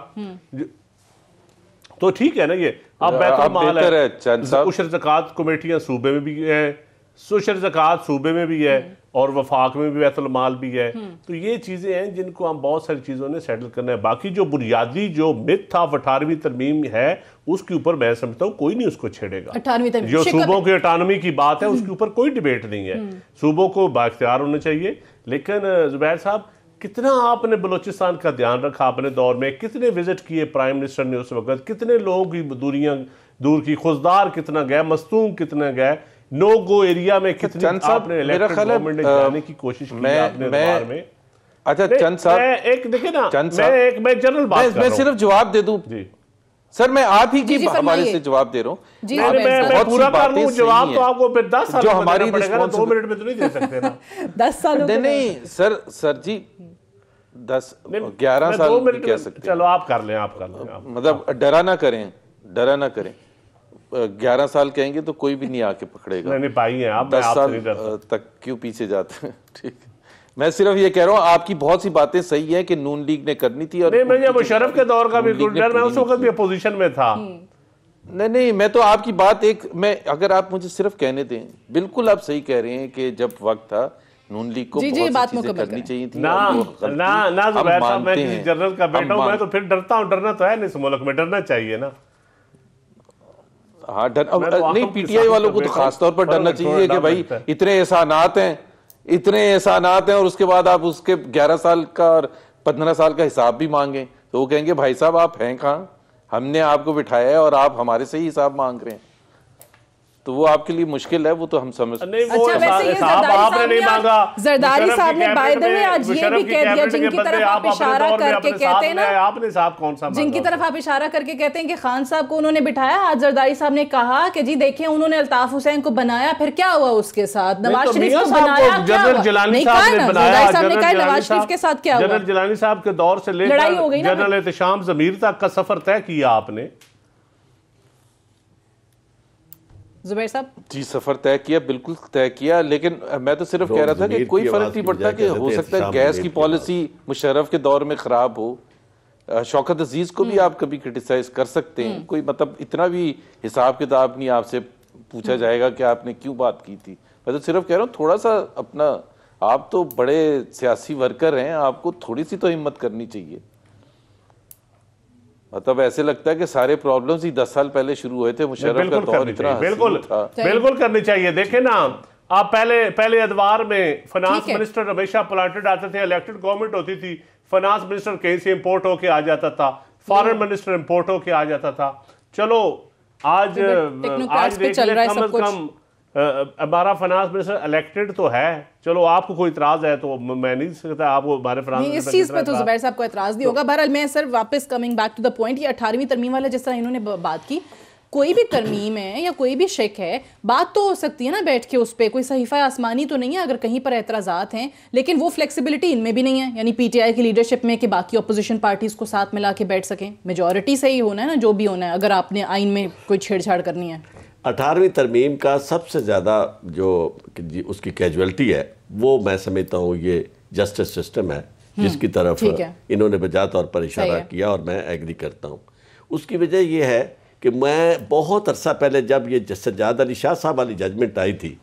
तो ठीक है ना। ये अब बैतुल माल है, उशर ज़कात कमेटियां सूबे में भी है, उशर ज़कात सूबे में भी है और वफाक में भी बैतुल माल भी है। तो ये चीज़ें हैं जिनको हम बहुत सारी चीज़ों ने सेटल करना है। बाकी जो बुनियादी जो मिथ था 18वीं तरमीम है उसके ऊपर मैं समझता हूँ कोई नहीं उसको छेड़ेगा। जो सूबों की ऑटोनॉमी की बात है उसके ऊपर कोई डिबेट नहीं है, सूबों को बाख्तियार होना चाहिए। लेकिन जुबैर साहब, कितना आपने बलूचिस्तान का ध्यान रखा अपने दौर में, कितने विजिट किए प्राइम मिनिस्टर ने उस वक्त, कितने लोगों की दूरियां दूर की, खुजदार कितना गए, मस्तूम कितना गए, नो गो एरिया में कितनी आपने इलेक्टेड गवर्नमेंट ने जाने की कोशिश की आपने दरबार में। अच्छा चंद साहब, मैं एक देखिए ना, मैं जनरल बात कर रहा हूं, मैं सिर्फ जवाब दे दूं जी सर, मैं आप ही की हवाले से जवाब दे रहा हूं। मैं पूरा कर लूं जवाब तो आपको फिर 10 साल जो हमारी 2 मिनट में तो नहीं दे सकते ना 10 साल नहीं सर जी 11 साल भी कह सकते। चलो आप कर लें मतलब डरा ना करें 11 साल कहेंगे तो कोई भी नहीं आके पकड़ेगा। नहीं पाई है आप, 10 साल तक क्यों पीछे जाते हैं। ठीक, मैं सिर्फ ये कह रहा हूँ आपकी बहुत सी बातें सही है कि नून लीग ने करनी थी और मैं मुशर्रफ के दौर का भी मैं उस वक्त भी अपोजिशन में था। नहीं, मैं तो आपकी बात मैं अगर आप मुझे सिर्फ कहने दें, बिल्कुल आप सही कह रहे हैं कि जब वक्त था नून लीग को जी, बहुत बात सी चीजें मुकम्मल करनी चाहिए थी। ना जुबैर साहब, मैं किसी जनरल का बेटा हूं, मैं तो फिर डरता हूं। डरना तो है नहीं, इस मुल्क में डरना चाहिए ना। हाँ नहीं, पीटीआई वालों को तो खासतौर पर डरना चाहिए कि भाई इतने एहसानात हैं और उसके बाद आप उसके 11 साल का और 15 साल का हिसाब भी मांगे तो वो कहेंगे भाई साहब आप हैं कहाँ, हमने आपको बिठाया है और आप हमारे से ही हिसाब मांग रहे हैं। तो वो आपके लिए मुश्किल है, वो तो हम समझ नहीं। वो साहब आपने नहीं मांगा, जरदारी साहब ने बाय द वे आज ये भी कह दिया, जिनकी तरफ आप इशारा करके कहते हैं ना, आपने साहब कौन सा जिनकी तरफ आप इशारा करके कहते हैं कि खान साहब को उन्होंने बिठाया, आज जरदारी साहब ने कहा कि जी देखिए उन्होंने अल्ताफ हुसैन को बनाया, फिर क्या हुआ उसके साथ, नवाज शरीफ को बनाया, जनरल जिलानी साहब ने बनाया, नवाज शरीफ के साथ क्या हुआ, जनरल जिलानी साहब के दौर से लेकर जनरल एहतशाम ज़मीर तक का सफर तय किया आपने। जुबैर साहब जी सफर तय किया, बिल्कुल तय किया, लेकिन मैं तो सिर्फ कह रहा था कि कोई फर्क नहीं पड़ता कि हो सकता है गैस की पॉलिसी मुशर्रफ के दौर में खराब हो। शौकत अजीज को भी आप कभी क्रिटिसाइज कर सकते हैं, कोई मतलब इतना भी हिसाब किताब नहीं आपसे पूछा जाएगा कि आपने क्यों बात की थी। मैं तो सिर्फ कह रहा हूँ थोड़ा सा अपना, आप तो बड़े सियासी वर्कर हैं, आपको थोड़ी सी तो हिम्मत करनी चाहिए। मतलब ऐसे लगता है कि सारे प्रॉब्लम्स ही 10 साल पहले शुरू हुए थे, मुशर्रफ का दौर इतना बिल्कुल करनी चाहिए। देखे ना आप, पहले अदवार में फाइनेंस मिनिस्टर हमेशा अपॉइंटेड आते थे, इलेक्टेड गवर्नमेंट होती थी, फाइनेंस मिनिस्टर कहीं से इंपोर्ट होके आ जाता था, फॉरेन मिनिस्टर इंपोर्ट होके आ जाता था। चलो आज देख ले, कम से कम हमारा फाइनेंस मिनिस्टर इलेक्टेड तो है। चलो आपको कोई इतराज है तो मैं नहीं सकता, आपको हमारे फाइनेंस इस चीज पे तो जुबैर साहब को इतराज नहीं होगा। बहरहाल मैं सर वापस coming back to the point, ये 18वीं तरमीम वाला जिस तरह इन्होंने बात की, कोई भी तरमीम है या कोई भी शेक है, बात तो हो सकती है ना बैठ के उस पर, कोई सहीफा आसमानी तो नहीं है अगर कहीं पर एतराज़ात हैं, लेकिन वो फ्लेक्सिबिलिटी इनमें भी नहीं है, यानी पीटीआई की लीडरशिप में कि बाकी अपोजिशन पार्टीज को साथ मिला के बैठ सकें। मेजॉरिटी से ही होना है ना जो भी होना है, अगर आपने आइन में कोई छेड़छाड़ करनी है। 18वीं तरमीम का सबसे ज़्यादा जो उसकी कैजुअलिटी है वो मैं समझता हूँ ये जस्टिस सिस्टम है, जिसकी तरफ इन्होंने बजा तौर पर इशारा किया और मैं एग्री करता हूँ। उसकी वजह यह है कि मैं बहुत अरसा पहले जब ये सज्जाद अली शाह साहब वाली जजमेंट आई थी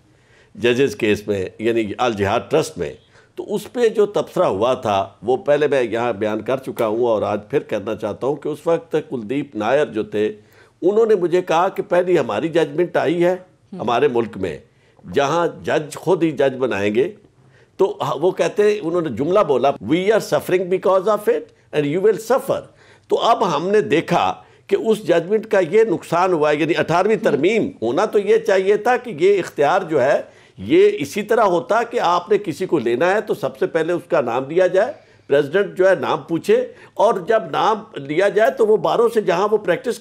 जजेस केस में, यानी अल जिहाद ट्रस्ट में, तो उस पर जो तबसरा हुआ था वो पहले मैं यहाँ बयान कर चुका हूँ और आज फिर करना चाहता हूँ कि उस वक्त कुलदीप नायर जो थे उन्होंने मुझे कहा कि पहली हमारी जजमेंट आई है हमारे मुल्क में जहां जज खुद ही जज बनाएंगे, तो वो कहते हैं, उन्होंने जुमला बोला, we are suffering because of it and you will suffer. तो अब हमने देखा कि उस जजमेंट का ये नुकसान हुआ है, यानी 18वीं तरमीम होना तो ये चाहिए था कि ये इख्तियार जो है ये इसी तरह होता कि आपने किसी को लेना है तो सबसे पहले उसका नाम लिया जाए, प्रेसिडेंट जो है नाम पूछे और जब नाम लिया जाए तो वो बारों से जहां वो प्रैक्टिस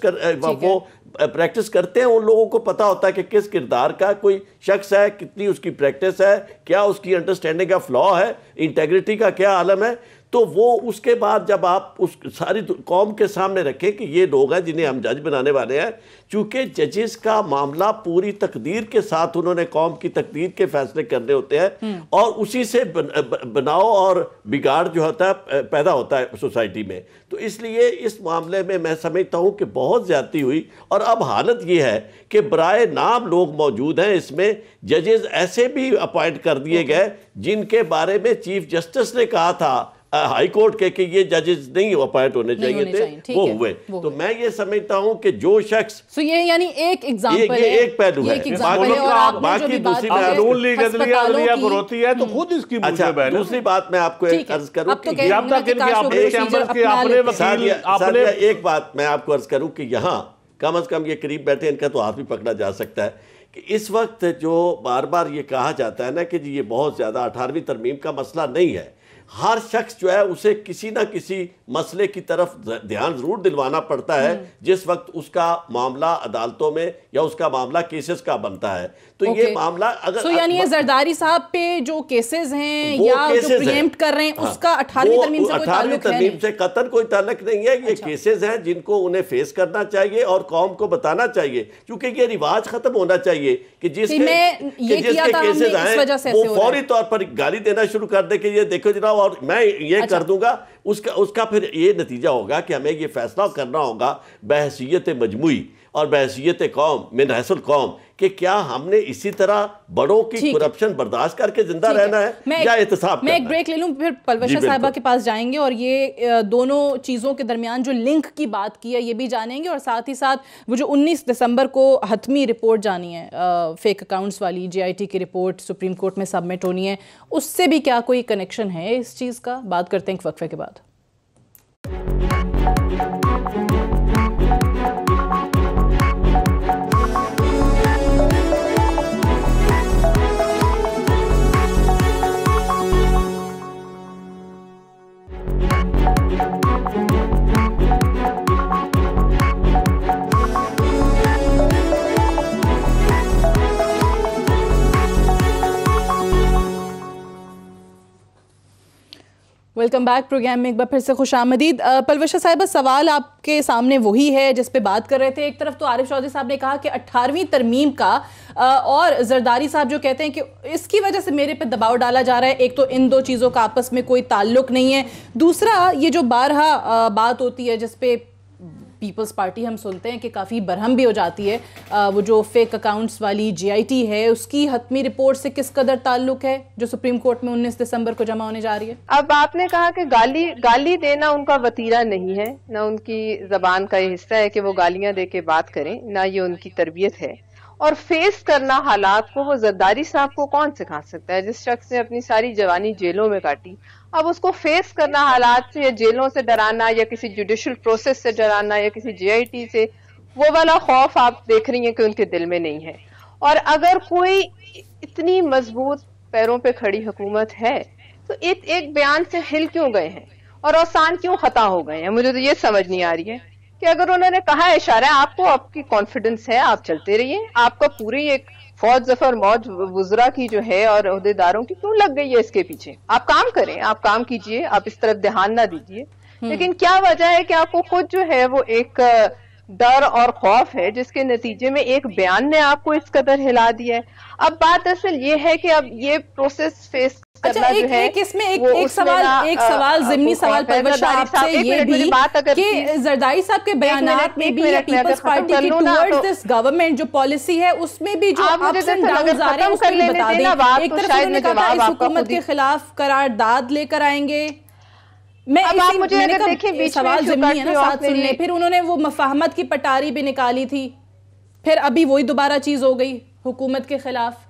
करते हैं उन लोगों को पता होता है कि किस किरदार का कोई शख्स है, कितनी उसकी प्रैक्टिस है, क्या उसकी अंडरस्टैंडिंग का फ्लॉ है, इंटेग्रिटी का क्या आलम है। तो वो उसके बाद जब आप उस सारी कौम के सामने रखें कि ये लोग हैं जिन्हें हम जज बनाने वाले हैं, चूँकि जजेस का मामला पूरी तकदीर के साथ उन्होंने कौम की तकदीर के फैसले करने होते हैं और उसी से बनाव और बिगाड़ जो होता है पैदा होता है सोसाइटी में। तो इसलिए इस मामले में मैं समझता हूँ कि बहुत ज़्यादती हुई और अब हालत ये है कि बराए नाम लोग मौजूद हैं इसमें, जजेस ऐसे भी अपॉइंट कर दिए गए जिनके बारे में चीफ जस्टिस ने कहा था हाई कोर्ट के कि ये जजेस नहीं अपॉइंट होने चाहिए थे, वो हुए। तो मैं ये समझता हूँ कि जो शख्स, तो ये यानी एक एग्जांपल है, एक पहलू है, बाकी दूसरी है तो खुद इसकी दूसरी बात मैं आपको अर्ज करूँ, एक बात मैं आपको अर्ज करूँ कि यहाँ कम अज कम ये करीब बैठे इनका तो हाथ भी पकड़ा जा सकता है कि इस वक्त जो बार बार ये कहा जाता है ना कि जी ये बहुत ज़्यादा 18वीं तरमीम का मसला नहीं है, हर शख्स जो है उसे किसी ना किसी मसले की तरफ ध्यान जरूर दिलवाना पड़ता है जिस वक्त उसका मामला अदालतों में या उसका मामला केसेस का बनता है। तो ये मामला अगर यानी ये जरदारी साहब पे जो केसेस हैं या जो प्रीएम्प्ट कर रहे हैं उसका 18वीं तरमीम से कोई ताल्लुक है नहीं, से कतई कोई ताल्लुक नहीं है। ये केसेस हैं जिनको उन्हें फेस करना चाहिए और कौम को बताना चाहिए, क्योंकि ये रिवाज खत्म होना चाहिए कि जिसके केसेस आए वो फौरी तौर पर गाली देना शुरू कर दे कि ये देखो जनाब और मैं ये कर दूंगा। उसका फिर ये नतीजा होगा कि हमें ये फैसला करना होगा बहसीयत मजमुई और बहसीयत कौम मिन हैसुल कौम कि क्या हमने इसी तरह बड़ों की करप्शन बर्दाश्त करके जिंदा रहना है या एहतसाब मैं एक ब्रेक ले लूं, फिर पलवशा साहिबा के पास जाएंगे और ये दोनों चीज़ों के दरमियान जो लिंक की बात की है ये भी जानेंगे, और साथ ही साथ वो जो 19 दिसंबर को हतमी रिपोर्ट जानी है फेक अकाउंट्स वाली JIT की रिपोर्ट सुप्रीम कोर्ट में सबमिट होनी है, उससे भी क्या कोई कनेक्शन है इस चीज़ का? बात करते हैं एक वक्फे के बाद। वेलकम बैक प्रोग्राम में एक बार फिर से खुशामदीद। पलवशा साहिबा, सवाल आपके सामने वही है जिस पे बात कर रहे थे। एक तरफ तो आरिफ चौधरी साहब ने कहा कि 18वीं तरमीम का और जरदारी साहब जो कहते हैं कि इसकी वजह से मेरे पे दबाव डाला जा रहा है। एक तो इन दो चीज़ों का आपस में कोई ताल्लुक नहीं है, दूसरा ये जो बारहा बात होती है जिस पे पीपल्स पार्टी हम सुनते हैं कि काफ़ी बरहम भी हो जाती है, वो जो फेक अकाउंट्स वाली JIT है उसकी हतमी रिपोर्ट से किस कदर ताल्लुक है जो सुप्रीम कोर्ट में 19 दिसंबर को जमा होने जा रही है? अब आपने कहा कि गाली देना उनका वतीरा नहीं है, ना उनकी जबान का ये हिस्सा है कि वो गालियां दे के बात करें, ना ये उनकी तरबियत है। और फेस करना हालात को वो जरदारी साहब को कौन सिखा सकता है? जिस शख्स ने अपनी सारी जवानी जेलों में काटी, अब उसको फेस करना हालात से या जेलों से डराना या किसी जुडिशल प्रोसेस से डराना या किसी JIT से, वो वाला खौफ आप देख रही हैं कि उनके दिल में नहीं है। और अगर कोई इतनी मजबूत पैरों पे खड़ी हुकूमत है तो एक बयान से हिल क्यों गए हैं और आसान क्यों खता हो गए हैं? मुझे तो ये समझ नहीं आ रही है कि अगर उन्होंने कहा है, इशारा आपको, आपकी कॉन्फिडेंस है, आप चलते रहिए, आपका पूरी एक फौज जफर मौज वुजरा की जो है और अहदेदारों की क्यों लग गई है इसके पीछे? आप काम करें, आप काम कीजिए, आप इस तरफ ध्यान ना दीजिए। लेकिन क्या वजह है कि आपको खुद जो है वो एक डर और खौफ है जिसके नतीजे में एक बयान ने आपको इस कदर हिला दिया है। अब बात असल ये है कि अब ये प्रोसेस फेस करना जो है, इसमें एक सवाल ज़िमनी सवाल पलवशा आपसे ये भी कि जरदारी साहब के बयानात में भी पीपल्स पार्टी की टुवर्ड्स दिस गवर्नमेंट जो पॉलिसी है उसमें भी जो अप्स एंड डाउन्स आ रहे हैं उसको भी बता दें। एक तरफ उन्होंने कहा इस हुकूमत के खिलाफ करारदाद लेकर आएंगे, सवाल ज़िमनी है ना, साथ सुन ले। फिर उन्होंने वो मफाहमत की पटारी भी निकाली थी, फिर अभी वही दोबारा चीज हो गई हुकूमत के खिलाफ।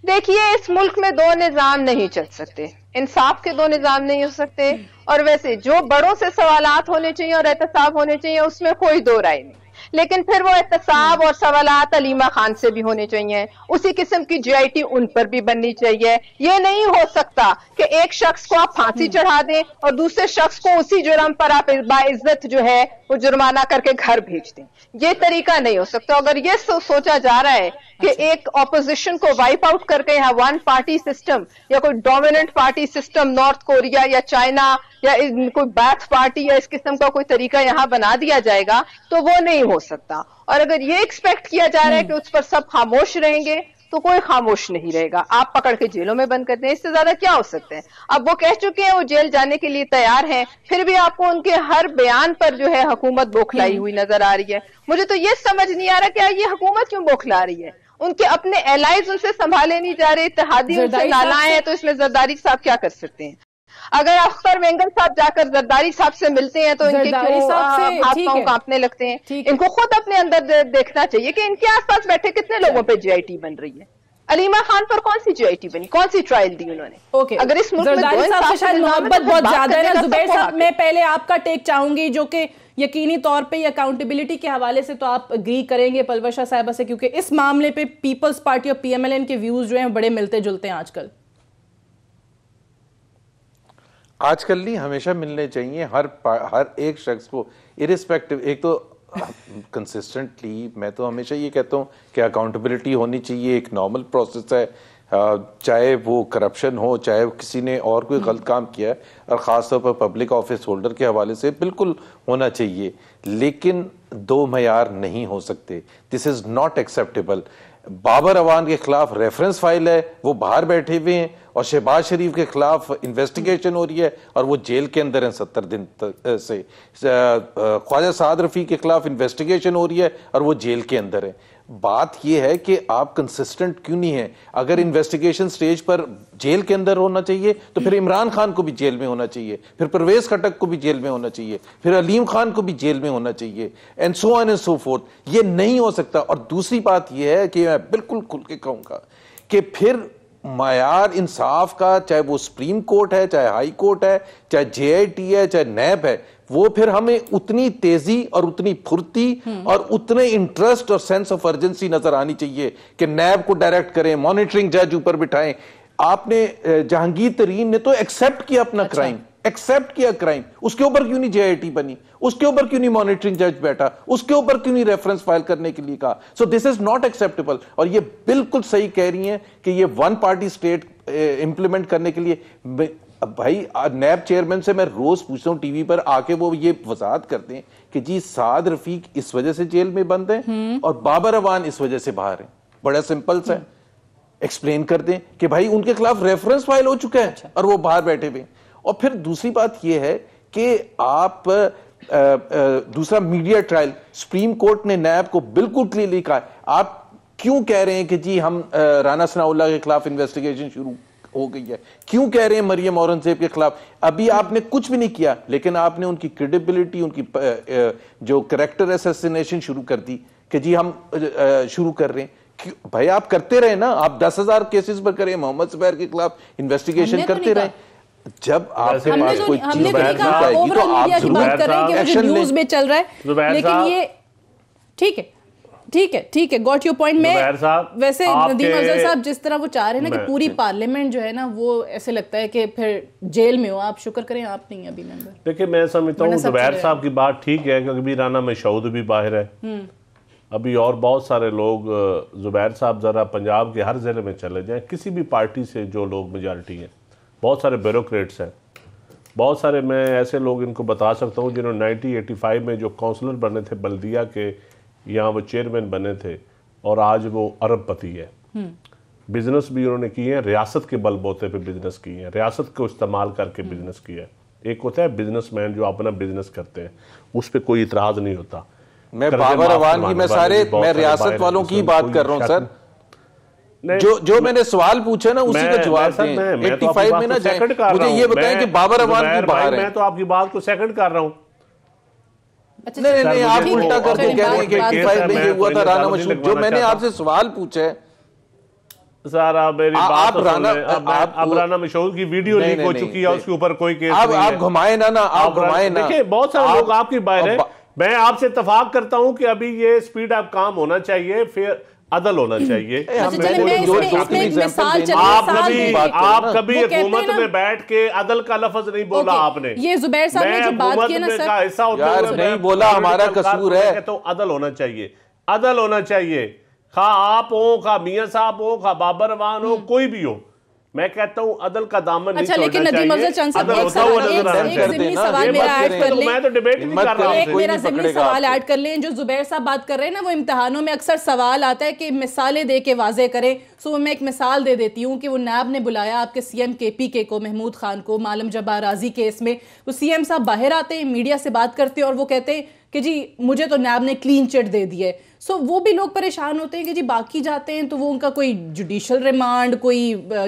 देखिए, इस मुल्क में दो निजाम नहीं चल सकते, इंसाफ के दो निजाम नहीं हो सकते। और वैसे जो बड़ों से सवालात होने चाहिए और एहतसाब होने चाहिए उसमें कोई दो राय नहीं, लेकिन फिर वो एहतसाब और सवालात अलीमा खान से भी होने चाहिए, उसी किस्म की JIT उन पर भी बननी चाहिए। ये नहीं हो सकता कि एक शख्स को आप फांसी चढ़ा दें और दूसरे शख्स को उसी जुर्म पर आप बाइज्जत जो है वो जुर्माना करके घर भेज दें। ये तरीका नहीं हो सकता। अगर ये सोचा जा रहा है कि एक ऑपोजिशन को वाइप आउट करके यहाँ वन पार्टी सिस्टम या कोई dominant party system north Korea या चाइना या कोई बैथ पार्टी या इस किस्म का कोई तरीका यहाँ बना दिया जाएगा तो वो नहीं हो सकता। और अगर ये एक्सपेक्ट किया जा रहा है कि उस पर सब खामोश रहेंगे तो कोई खामोश नहीं रहेगा। आप पकड़ के जेलों में बंद करते हैं, इससे ज्यादा क्या हो सकता है? अब वो कह चुके हैं वो जेल जाने के लिए तैयार हैं, फिर भी आपको उनके हर बयान पर जो है हुकूमत बौखलाई हुई नजर आ रही है। मुझे तो ये समझ नहीं आ रहा कि ये हुकूमत क्यों बौखला रही है। उनके अपने एलाइज उनसे संभाले नहीं जा रहे, इत्तेहादी उनसे नालाएं हैं, तो इसमें जरदारी साहब क्या कर सकते हैं? अगर अख्तर वेंगल साहब जाकर जरदारी साहब से मिलते हैं तो इनके क्यों हाथ पांव कांपने लगते हैं? इनको खुद अपने अंदर देखना चाहिए कि इनके आसपास बैठे कितने लोगों पे JIT बन रही है। अलीमा खान पर कौन सी JIT बनी, कौन सी ट्रायल दी उन्होंने? अगर इस मुल्क में मोहब्बत बहुत ज्यादा है ना। जुबैर साहब, मैं पहले आपका टेक चाहूंगी जो कि यकीनी तौर पे अकाउंटेबिलिटी के हवाले से तो आप एग्री करेंगे पलवशा साहिबा से, क्योंकि इस मामले पे पीपल्स पार्टी और PMLN के व्यूज जो हैं बड़े मिलते जुलते हैं आजकल नहीं, हमेशा मिलने चाहिए हर एक शख्स को इरिस्पेक्टिव। एक तो कंसिस्टेंटली मैं तो हमेशा ये कहता हूँ कि अकाउंटेबिलिटी होनी चाहिए, एक नॉर्मल प्रोसेस है, चाहे वो करप्शन हो, चाहे किसी ने और कोई गलत काम किया है, और ख़ासतौर पर पब्लिक ऑफिस होल्डर के हवाले से बिल्कुल होना चाहिए, लेकिन दो मयार नहीं हो सकते। This is not acceptable. Babar Awan के खिलाफ रेफरेंस फाइल है, वो बाहर बैठे हुए हैं और शहबाज शरीफ के खिलाफ इन्वेस्टिगेशन हो रही है और वो जेल के अंदर हैं 70 दिन से। ख्वाजा साद रफी के खिलाफ इन्वेस्टिगेशन हो रही है और वो जेल के अंदर है। बात यह है कि आप कंसिस्टेंट क्यों नहीं है? अगर इन्वेस्टिगेशन स्टेज पर जेल के अंदर होना चाहिए तो फिर इमरान खान को भी जेल में होना चाहिए, फिर परवेज खटक को भी जेल में होना चाहिए, फिर अलीम खान को भी जेल में होना चाहिए, and so on and so fourth. ये नहीं हो सकता। और दूसरी बात यह है कि मैं बिल्कुल खुल के कहूंगा कि फिर मायार इंसाफ का, चाहे वो सुप्रीम कोर्ट है, चाहे हाई कोर्ट है, चाहे JIT है, चाहे नैब है, वो फिर हमें उतनी तेजी और उतनी फुर्ती और उतने इंटरेस्ट और सेंस ऑफ अर्जेंसी नजर आनी चाहिए कि नैब को डायरेक्ट करें, मॉनिटरिंग जज ऊपर बिठाएं। आपने जहांगीर तरीन ने तो एक्सेप्ट किया अपना क्राइम, एक्सेप्ट किया क्राइम, उसके ऊपर क्यों नहीं JIT बनी, उसके ऊपर क्यों नहीं मॉनिटरिंग जज बैठा, उसके ऊपर क्यों नहीं रेफरेंस फाइल करने के लिए कहा? सो दिस इज नॉट एक्सेप्टेबल। और ये बिल्कुल सही कह रही हैं कि ये वन पार्टी स्टेट इंप्लीमेंट करने के लिए, भाई नैब चेयरमैन से मैं रोज पूछता हूं टीवी पर आके, वो ये वजाहत करते हैं कि जी साद रफीक इस वजह से जेल में बंद है और बाबर अवान इस वजह से बाहर है। बड़ा सिंपल सा एक्सप्लेन कर दें कि भाई उनके खिलाफ रेफरेंस फाइल हो चुका है और वो बाहर बैठे हुए। और फिर दूसरी बात यह है कि आप दूसरा मीडिया ट्रायल, सुप्रीम कोर्ट ने नैब को बिल्कुल क्लियरली कहा। आप क्यों कह रहे हैं कि जी हम राना सनाउल्लाह के खिलाफ इन्वेस्टिगेशन शुरू हो गई है? क्यों कह रहे हैं मरियम औरंगजेब के खिलाफ? अभी आपने कुछ भी नहीं किया, लेकिन आपने उनकी क्रेडिबिलिटी, उनकी जो कैरेक्टर असैसिनेशन शुरू कर दी कि जी हम शुरू कर रहे हैं। भाई आप करते रहे ना, आप 10,000 केसेस पर करें, मोहम्मद जुबैर के खिलाफ इन्वेस्टिगेशन करते रहे। जब आपके पास कोई चीज आएगी तो आप न्यूज में चल रहा है, लेकिन ये ठीक है, गॉट योर पॉइंट। मैं वैसे नदीम अफजल साहब जिस तरह वो चाह रहे हैं ना कि पूरी पार्लियामेंट जो है ना, वो ऐसे लगता है कि फिर जेल में हो। आप शुक्र करें आप नहीं अभी मेंबर। देखिए मैं समझता हूँ जुबैर साहब की बात ठीक है, क्योंकि अभी राना मशहूद भी बाहर है, अभी और बहुत सारे लोग। जुबैर साहब जरा पंजाब के हर जिले में चले जाएं, किसी भी पार्टी से जो लोग मेजॉरिटी हैं, बहुत सारे ब्यूरोक्रेट्स हैं, बहुत सारे, मैं ऐसे लोग इनको बता सकता हूँ जिन्होंने 1985 में जो काउंसलर बने थे बल्दिया के, यहाँ वो चेयरमैन बने थे और आज वो अरबपति है। बिजनेस भी उन्होंने किए हैं, रियासत के बलबूते पे बिजनेस किए हैं, रियासत को इस्तेमाल करके बिजनेस किया है। एक होता है बिजनेसमैन जो अपना बिजनेस करते हैं, उस पर कोई इतराज नहीं होता। मैं बाबर अवान की, मैं रियासत वालों की बात कर रहा हूँ सर। जो मैंने सवाल पूछे ना उसी का जवाब दें। 85 में ना जाए, मुझे ये बताएं कि बाबर अवान की बाहर है। मैं तो आपकी बात को सेकंड कर रहा हूँ। नहीं, आप उल्टा करके कह रहे हैं कि 85 में ये हुआ था राना मशहूद। जो मैंने आपसे सवाल पूछे सर, आप मेरी बात तो सुन लें। अब राना मशहूद की वीडियो लीक हो चुकी है, उसके ऊपर कोई केस नहीं है। आप घुमाए ना, आप घुमाए ना। देखिए बहुत सारे लोग आपकी बाहर है। मैं आपसे इत्तेफाक करता हूं कि अभी ये स्पीड अप काम होना चाहिए, फिर अदल होना चाहिए। आप कभी हुकूमत में बैठ के अदल का लफ्ज नहीं बोला आपने। ये जुबैर साहब ने जो बात की ना सर, ऐसा होता है नहीं बोला, हमारा कसूर है। तो अदल होना चाहिए, अदल होना चाहिए। खा आप हो, खा मियां साहब हो, खा बाबर अवान हो, कोई भी हो, मैं कहता हूं अदल का दामन नहीं छोड़ना चाहिए। लेकिन नदीम अफजल चंद साहब एक सवाल मेरा ऐड कर लें। मैं तो डिबेट नहीं कर रहा हूं। एक मेरा ज़िमनी सवाल ऐड कर लें। जो जुबैर साहब बात कर रहे हैं ना, वो इम्तिहानों में अक्सर सवाल आता है कि मिसालें दे के वाजे करें। सो मैं एक मिसाल दे देती हूँ कि वो नैब ने बुलाया आपके CM KPK को, महमूद खान को, मालम जब्बार राजी केस में। वो CM साहब बाहर आते हैं, मीडिया से बात करते हैं और वो कहते हैं कि जी मुझे तो नैब ने क्लीन चिट दे दी है। सो वो भी लोग परेशान होते हैं कि जी बाकी जाते हैं तो वो उनका कोई जुडिशियल रिमांड, कोई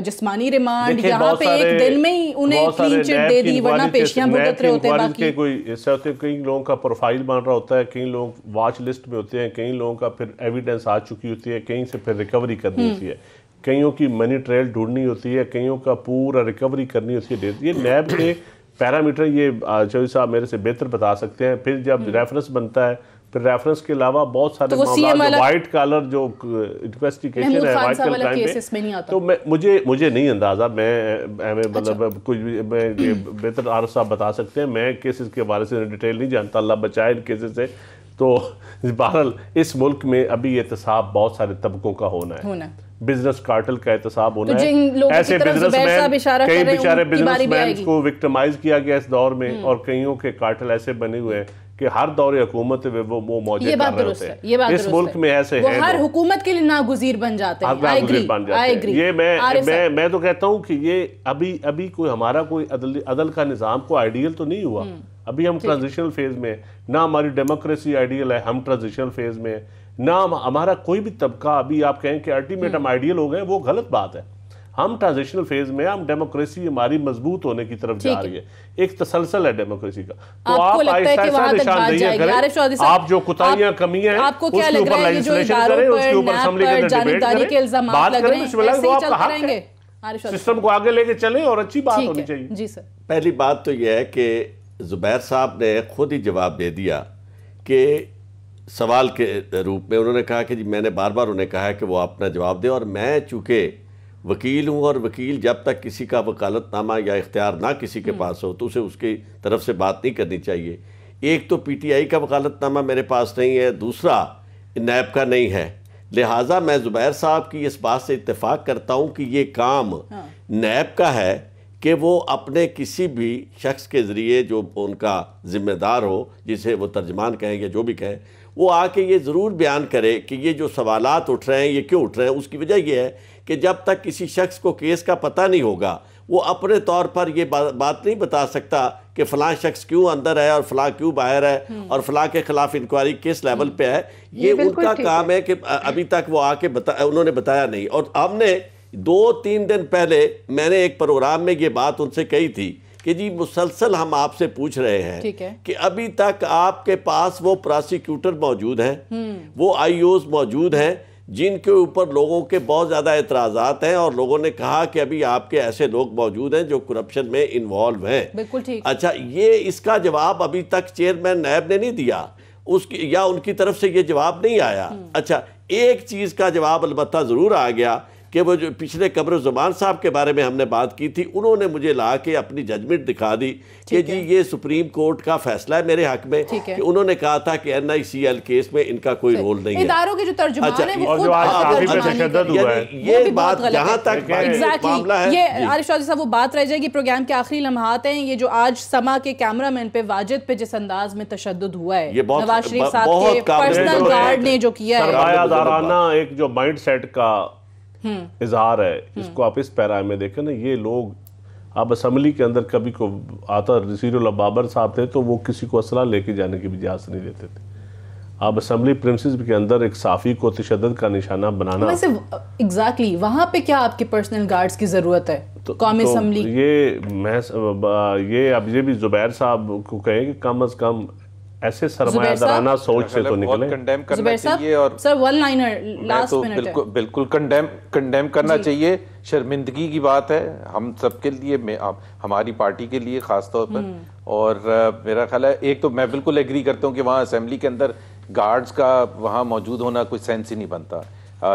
जिस्मानी रिमांड, यहाँ पे एक दिन में ही उन्हें क्लीन चिट दे दी, वरना पेशियां भुगत रहे होते हैं। बाकी कोई ऐसा होते हैं, कई लोगों का प्रोफाइल बन रहा होता है, कई लोग वॉच लिस्ट में होते हैं, कई लोगों का फिर एविडेंस आ चुकी होती है, कहीं से फिर रिकवरी करनी होती है, कईयों की मनी ट्रेल ढूंढनी होती है, कईयों का पूरा रिकवरी करनी होती है। ये नैब के पैरामीटर ये चौधरी साहब मेरे से बेहतर बता सकते हैं। फिर जब रेफरेंस बनता है, फिर रेफरेंस के अलावा बहुत सारे मामला वाइट कॉलर जो इन्वेस्टिगेशन है, वाइट कॉलर क्राइम में, तो मुझे नहीं अंदाजा। मैं मतलब कुछ बेहतर आर साहब बता सकते हैं। मैं केसेस के बारे से डिटेल नहीं जानता, अल्लाह बचाए इन केसेस से। तो बहरहाल इस मुल्क में अभी एहतसाब बहुत सारे तबकों का होना है, बिजनेस कार्टेल का एहतसाब होना है। ऐसे बिजनेसमैन, कई बेचारे बिजनेसमैन को विक्टिमाइज किया गया इस दौर में, और कईयों के कार्टेल ऐसे बने हुए हैं कि हर दौर हुकूमत वो मौजे कर रहे होते हैं। इस मुल्क में ऐसे है, हर हुकूमत के लिए नागुज़ीर बन जाते हैं। ये मैं तो कहता हूँ कि ये अभी कोई हमारा कोई अदल का निज़ाम को आइडियल तो नहीं हुआ। अभी हम ट्रांजिशनल फेज में, ना हमारी डेमोक्रेसी आइडियल है, हम ट्रांजिशनल फेज में, ना हमारा कोई भी तबका अभी आप कहें कि अल्टीमेट हम आइडियल हो गए, वो गलत बात है। हम ट्रांजिशनल फेज में, हम डेमोक्रेसी हमारी मजबूत होने की तरफ जा रही है, एक तसलसल है डेमोक्रेसी का। तो आप ऐसा निशानदेही करें, आप जो कुताहियां कमियां हैं उसके ऊपर लेजिस्लेशन करें, उसके ऊपर असेंबली के अंदर डिबेट करें, बात करें, वो आपका हक है। सिस्टम को आगे लेके चलें और अच्छी बात होनी चाहिए। जी सर। पहली बात तो यह है कि जुबैर साहब ने खुद ही जवाब दे दिया कि सवाल के रूप में उन्होंने कहा कि जी मैंने बार बार उन्हें कहा है कि वो अपना जवाब दे, और मैं चूँकि वकील हूँ और वकील जब तक किसी का वकालतनामा या इख्तियार ना किसी के पास हो तो उसे उसकी तरफ से बात नहीं करनी चाहिए। एक तो पीटीआई का वकालतनामा मेरे पास नहीं है, दूसरा नैब का नहीं है, लिहाजा मैं जुबैर साहब की इस बात से इत्तेफाक करता हूँ कि ये काम नैब का है कि वो अपने किसी भी शख्स के ज़रिए जो उनका ज़िम्मेदार हो, जिसे वो तर्जमान कहें या जो भी कहें, वो आके ये ज़रूर बयान करे कि ये जो सवालात उठ रहे हैं ये क्यों उठ रहे हैं। उसकी वजह यह है कि जब तक किसी शख्स को केस का पता नहीं होगा वो अपने तौर पर ये बात नहीं बता सकता कि फ़लाँ शख्स क्यों अंदर है और फ़लाँ क्यों बाहर है और फ़लाँ के ख़िलाफ़ इंक्वायरी किस लेवल पे है। ये उनका काम है कि अभी तक वो आके उन्होंने बताया नहीं। और हमने 2-3 दिन पहले मैंने एक प्रोग्राम में ये बात उनसे कही थी कि जी मुसलसल हम आपसे पूछ रहे हैं कि अभी तक आपके पास वो प्रोसिक्यूटर मौजूद हैं, वो आईओज मौजूद हैं जिनके ऊपर लोगों के बहुत ज़्यादा एतराज़ात हैं, और लोगों ने कहा कि अभी आपके ऐसे लोग मौजूद हैं जो करप्शन में इन्वॉल्व हैं। बिल्कुल ठीक। अच्छा, ये इसका जवाब अभी तक चेयरमैन नैब ने नहीं दिया, उसकी या उनकी तरफ से ये जवाब नहीं आया। अच्छा, एक चीज़ का जवाब अलबत्ता ज़रूर आ गया कि वो जो पिछले कमरुज़्ज़मान साहब के बारे में हमने बात की थी, उन्होंने मुझे ला के अपनी जजमेंट दिखा दी कि जी ये सुप्रीम कोर्ट का फैसला है मेरे हक में, कि उन्होंने कहा था कि NICL केस में इनका कोई रोल नहीं है। इदारों के जो तर्जुमान हैं वो खुद ये बात जहाँ तक मामला है, ये आरिफ चौधरी साहब वो बात रह जाएगी। प्रोग्राम के आखिरी लम्हात हैं, ये जो आज समा के कैमरामैन पे वाजिद पे जिस अंदाज में तशद्दुद हुआ है, नवाज शरीफ साहब के पर्सनल गार्ड ने जो किया है, सरमायादाराना एक जो माइंड सेट का इजहार है, इसको आप इस पैरा में देखें ना। ये लोग अब असम्बली के अंदर कभी को आता रसीरुल बाबर साहब थे तो वो किसी को असला लेके जाने की भी इजाज़त नहीं देते थे। अब असम्बली प्रिंसिस के अंदर एक साफ़ी को तशद्दुद का निशाना बनाना, वैसे एग्जैक्टली वहाँ पे क्या आपके पर्सनल गार्ड्स की ज़रूरत है? कौमी असम्बली ये अब ये भी जुबैर साहब को कहें कि कम अज़ कम ऐसे सरमायादाराना सोच से तो निकले। कंडेम करना चाहिए, और sir one liner last minute बिल्कुल कंडेम करना चाहिए। शर्मिंदगी की बात है हम सबके लिए, हमारी पार्टी के लिए खास तौर पर। और मेरा ख्याल है, एक तो मैं बिल्कुल एग्री करता हूँ कि वहाँ असेंबली के अंदर गार्ड्स का वहाँ मौजूद होना कोई सेंस ही नहीं बनता,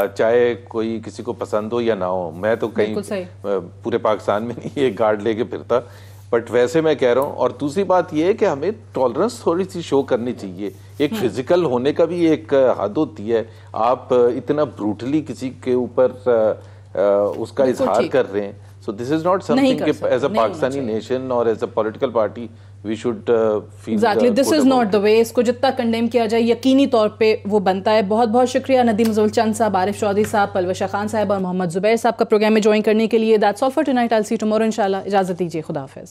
चाहे कोई किसी को पसंद हो या ना हो। मैं तो कहीं पूरे पाकिस्तान में नहीं एक गार्ड लेके फिरता, बट वैसे मैं कह रहा हूँ। और दूसरी बात यह है कि हमें टॉलरेंस थोड़ी सी शो करनी चाहिए। एक फिजिकल होने का भी एक हद होती है। आप इतना ब्रूटली किसी के ऊपर उसका इजहार कर रहे हैं, so this is not something as a Pakistani nation और as a political party we should feel exactly this is not the way. इसको जितना कंडेम किया जाए यकीनी तौर पे वो बनता है। बहुत बहुत शुक्रिया नदीम ज़ुल्चंद साहब, आरिफ चौधरी साहब, पलवशा खान साहब और मोहम्मद ज़ुबैर साहब का प्रोग्राम में ज्वाइन करने के लिए। That's all for tonight. I will see you tomorrow इंशाल्लाह। इजाज़त दीजिए, खुदा हाफिज़।